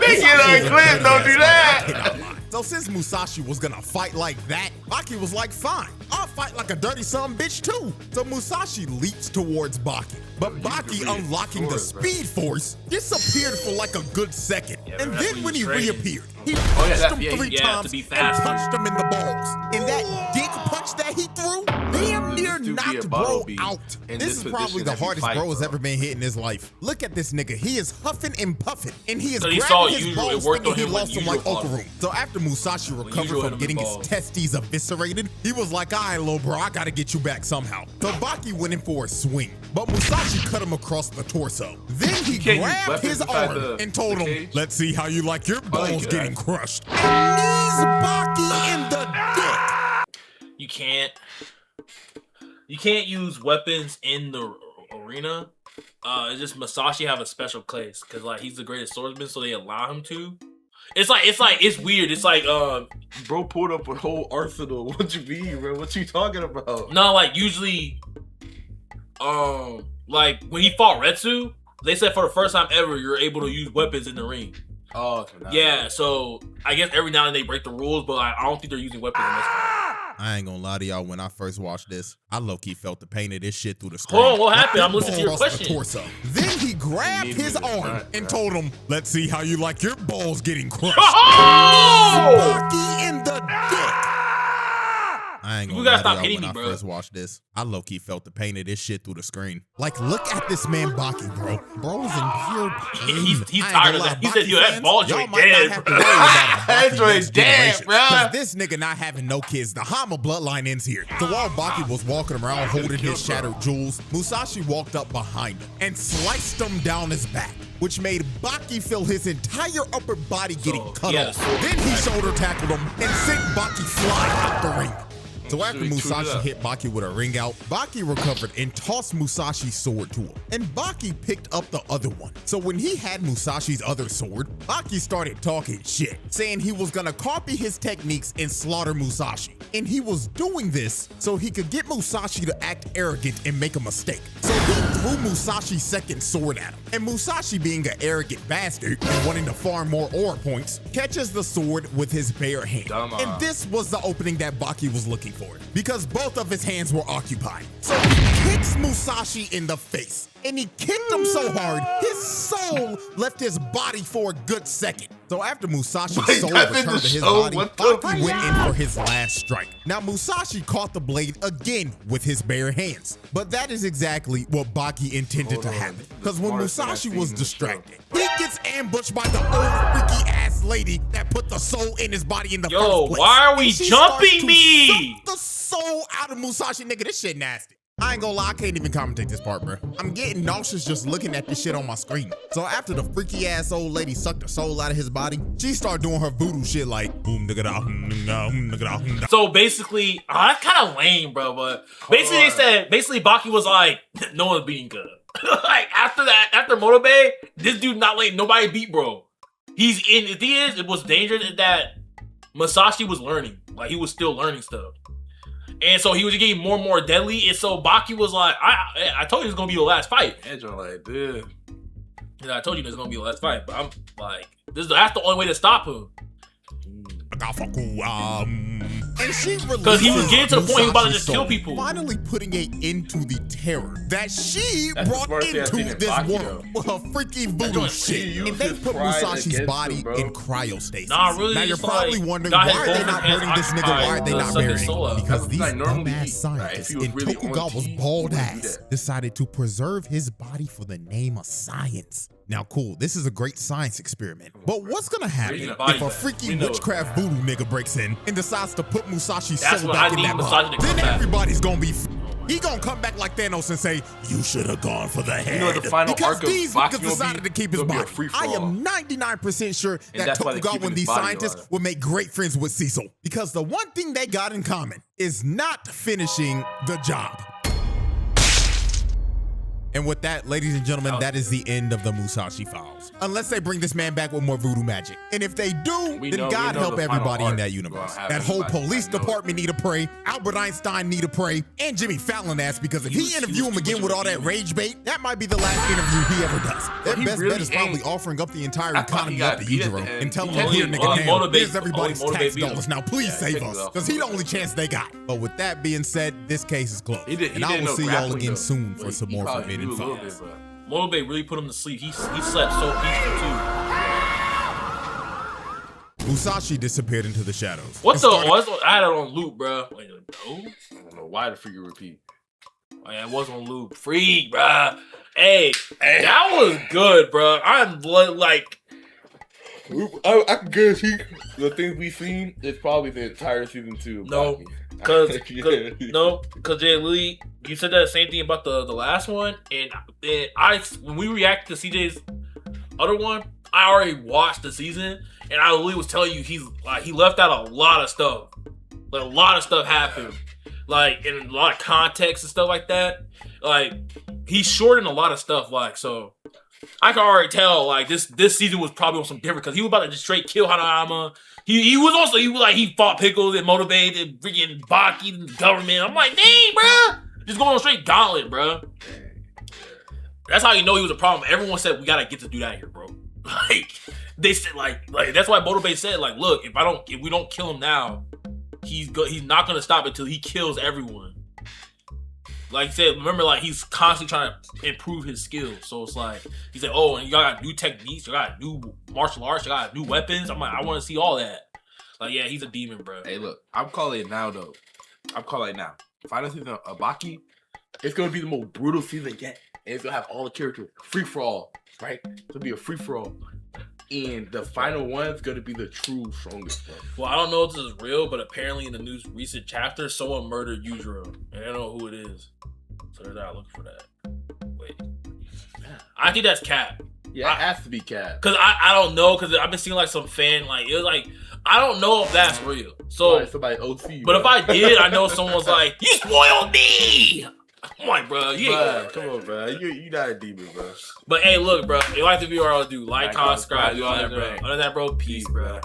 Speaker 3: Make it a clip. Don't do that.
Speaker 1: So since Musashi was gonna fight like that, Baki was like, "Fine, I'll fight like a dirty son bitch too." So Musashi leaps towards Baki. But Baki, unlocking the speed force, disappeared for like a good second. And then when he reappeared, he punched him 3 times and punched him in the balls. And that dick punch that he threw damn near knocked bro out. This is probably the hardest bro has ever been hit in his life. Look at this nigga. He is huffing and puffing. And he is grabbing his balls thinking he lost him like Okaroom. So after Musashi recovered from getting his testes eviscerated, he was like, "All right, little bro, I gotta get you back somehow." So Baki went in for a swing, but Musashi cut him across the torso. Then he grabbed his arm and told him, "Let's see how you like your balls getting crushed." And knees Baki in the dick.
Speaker 2: You can't use weapons in the arena. It's just Musashi have a special place because like he's the greatest swordsman, so they allow him to. It's weird. It's like
Speaker 3: bro pulled up a whole arsenal. What you mean, bro? What you talking about?
Speaker 2: No, like usually like when he fought Retsu, they said for the first time ever you're able to use weapons in the ring.
Speaker 3: Oh, okay.
Speaker 2: Yeah, so I guess every now and then they break the rules, but I don't think they're using weapons in this one.
Speaker 1: I ain't gonna lie to y'all, when I first watched this, I low-key felt the pain of this shit through the screen.
Speaker 2: Hold on, what happened? I'm listening to your question.
Speaker 1: Torso. Then he grabbed his arm and told him, "Let's see how you like your balls getting crushed." Baki in the dick. I ain't gonna lie to y'all, when I first watched this, I low-key felt the pain of this shit through the screen. Like, look at this man Baki, bro. Bro's in pure pain.
Speaker 2: He's tired of that. He said, "Yo, that ball joint dead, bro."
Speaker 3: That joint dead, bro.
Speaker 1: Because this nigga not having no kids, the Hama bloodline ends here. So while Baki was walking around holding his shattered jewels, Musashi walked up behind him and sliced him down his back, which made Baki feel his entire upper body getting cut off. Then he shoulder tackled him and sent Baki flying out the ring. So after Musashi hit Baki with a ring out, Baki recovered and tossed Musashi's sword to him. And Baki picked up the other one. So when he had Musashi's other sword, Baki started talking shit, saying he was gonna copy his techniques and slaughter Musashi. And he was doing this so he could get Musashi to act arrogant and make a mistake. So he threw Musashi's second sword at him. And Musashi, being an arrogant bastard and wanting to farm more aura points, catches the sword with his bare hand. And this was the opening that Baki was looking for, because both of his hands were occupied. So he kicks Musashi in the face. And he kicked him so hard, his soul left his body for a good second. So after Musashi's soul returned to his body, Baki went in for his last strike. Now Musashi caught the blade again with his bare hands. But that is exactly what Baki intended to happen. Because when Musashi was distracted, he gets ambushed by the old freaky ass lady that put the soul in his body in the first place.
Speaker 2: Why are we jumping me?
Speaker 1: Suck the soul out of Musashi, nigga. This shit nasty. I ain't gonna lie, I can't even commentate this part, bro. I'm getting nauseous just looking at this shit on my screen. So after the freaky ass old lady sucked the soul out of his body, she started doing her voodoo shit like
Speaker 2: So basically, that's kind of lame, bro. But basically, they said Baki was like, no one's beating good. Like after Motobe, this dude not letting nobody beat, bro. He's in. The thing is, it was dangerous that Musashi was learning. Like he was still learning stuff. And so he was getting more and more deadly. And so Baki was like, I told you it's gonna be the last fight.
Speaker 3: Andrew like, dude.
Speaker 2: Yeah, I told you this is gonna be the last fight. But I'm like, that's the only way to stop him.
Speaker 1: And she
Speaker 2: because he was getting to the point he was about to just kill people.
Speaker 1: Finally putting an end to the terror that she brought into this world with her freaky voodoo shit. And they put Musashi's body in cryostasis.
Speaker 2: Nah, really,
Speaker 1: now you're probably wondering, why are they not burning this nigga? Why are they not burying him? Because these dumbass scientists in Tokugawa's bald ass decided to preserve his body for the name of science. Now, cool, this is a great science experiment. But what's gonna happen if a freaky witchcraft voodoo nigga breaks in and decides to put Musashi's soul back in that body? Then everybody's gonna be he gonna come back like Thanos and say, you should have gone for the head.
Speaker 3: You know the final
Speaker 1: because
Speaker 3: arc of
Speaker 1: these
Speaker 3: Baki
Speaker 1: niggas decided to keep his body. I am 99% sure that Tokugawa and these scientists will make great friends with Cecil. Because the one thing they got in common is not finishing the job. And with that, ladies and gentlemen, that is the end of the Musashi Files. Unless they bring this man back with more voodoo magic. And if they do, then God help everybody in that universe. That whole police department need to pray, Albert Einstein need to pray, and Jimmy Fallon ass, because if he interview him again with all that rage bait, that might be the last interview he ever does. Their best bet is probably offering up the entire economy of the Ujiro and telling him, here nigga, damn, here's everybody's tax dollars. Now please save us, because he's the only chance they got. But with that being said, this case is closed. And I will see y'all again soon for some more Forbidden Files.
Speaker 2: Motobe really put him to sleep. He slept so peaceful too.
Speaker 1: Musashi disappeared into the shadows.
Speaker 2: What the? I had it on loop, bro. Wait, no?
Speaker 3: I don't know why the figure repeat.
Speaker 2: Oh, yeah, it was on loop. Freak, bro. Hey, that was good, bro. I'm like,
Speaker 3: I can guarantee the things we've seen is probably the entire season 2.
Speaker 2: No. Cause Jay Lee, you said that same thing about the last one, and when we reacted to CJ's other one, I already watched the season, and I literally was telling you he left out a lot of stuff. Like a lot of stuff happened, like in a lot of context and stuff like that. Like he shortened a lot of stuff, like so. I can already tell, like this season was probably on some different, because he was about to just straight kill Hanayama. He fought Pickle and Motobe and freaking Baki and the government. I'm like, dang, bro, just going on straight gauntlet, bro. That's how you know he was a problem. Everyone said we gotta get this dude out of here, bro. Like they said, like that's why Motobe said, like, look, if we don't kill him now, he's not gonna stop until he kills everyone. Like he said, remember, like he's constantly trying to improve his skills. So it's like he's like, oh, and you got new techniques, you got new martial arts, you got new weapons. I'm like, I want to see all that. Like, yeah, he's a demon, bro.
Speaker 3: Hey, look, I'm calling it now, though. I'm calling it now. Final season of Baki, it's gonna be the most brutal season yet, and it's gonna have all the characters free for all, right? It's gonna be a free for all. And the final one's gonna be the true strongest one.
Speaker 2: Well, I don't know if this is real, but apparently in the news recent chapter, someone murdered Yujiro, and I don't know who it is. So they're not looking for that. Wait, I think that's Cap.
Speaker 3: Yeah, it has to be Cap.
Speaker 2: Cause I don't know, cause I've been seeing like some fan, like it was like, I don't know if that's real. So
Speaker 3: somebody OC.
Speaker 2: But if I did, I know someone's like, you spoiled me. I'm like, bro,
Speaker 3: come on, bro. You not a demon, bro.
Speaker 2: But hey, look, bro. If you like the video, I'll do like, comment, subscribe, do all that, bro. Other than that, bro, peace, bro.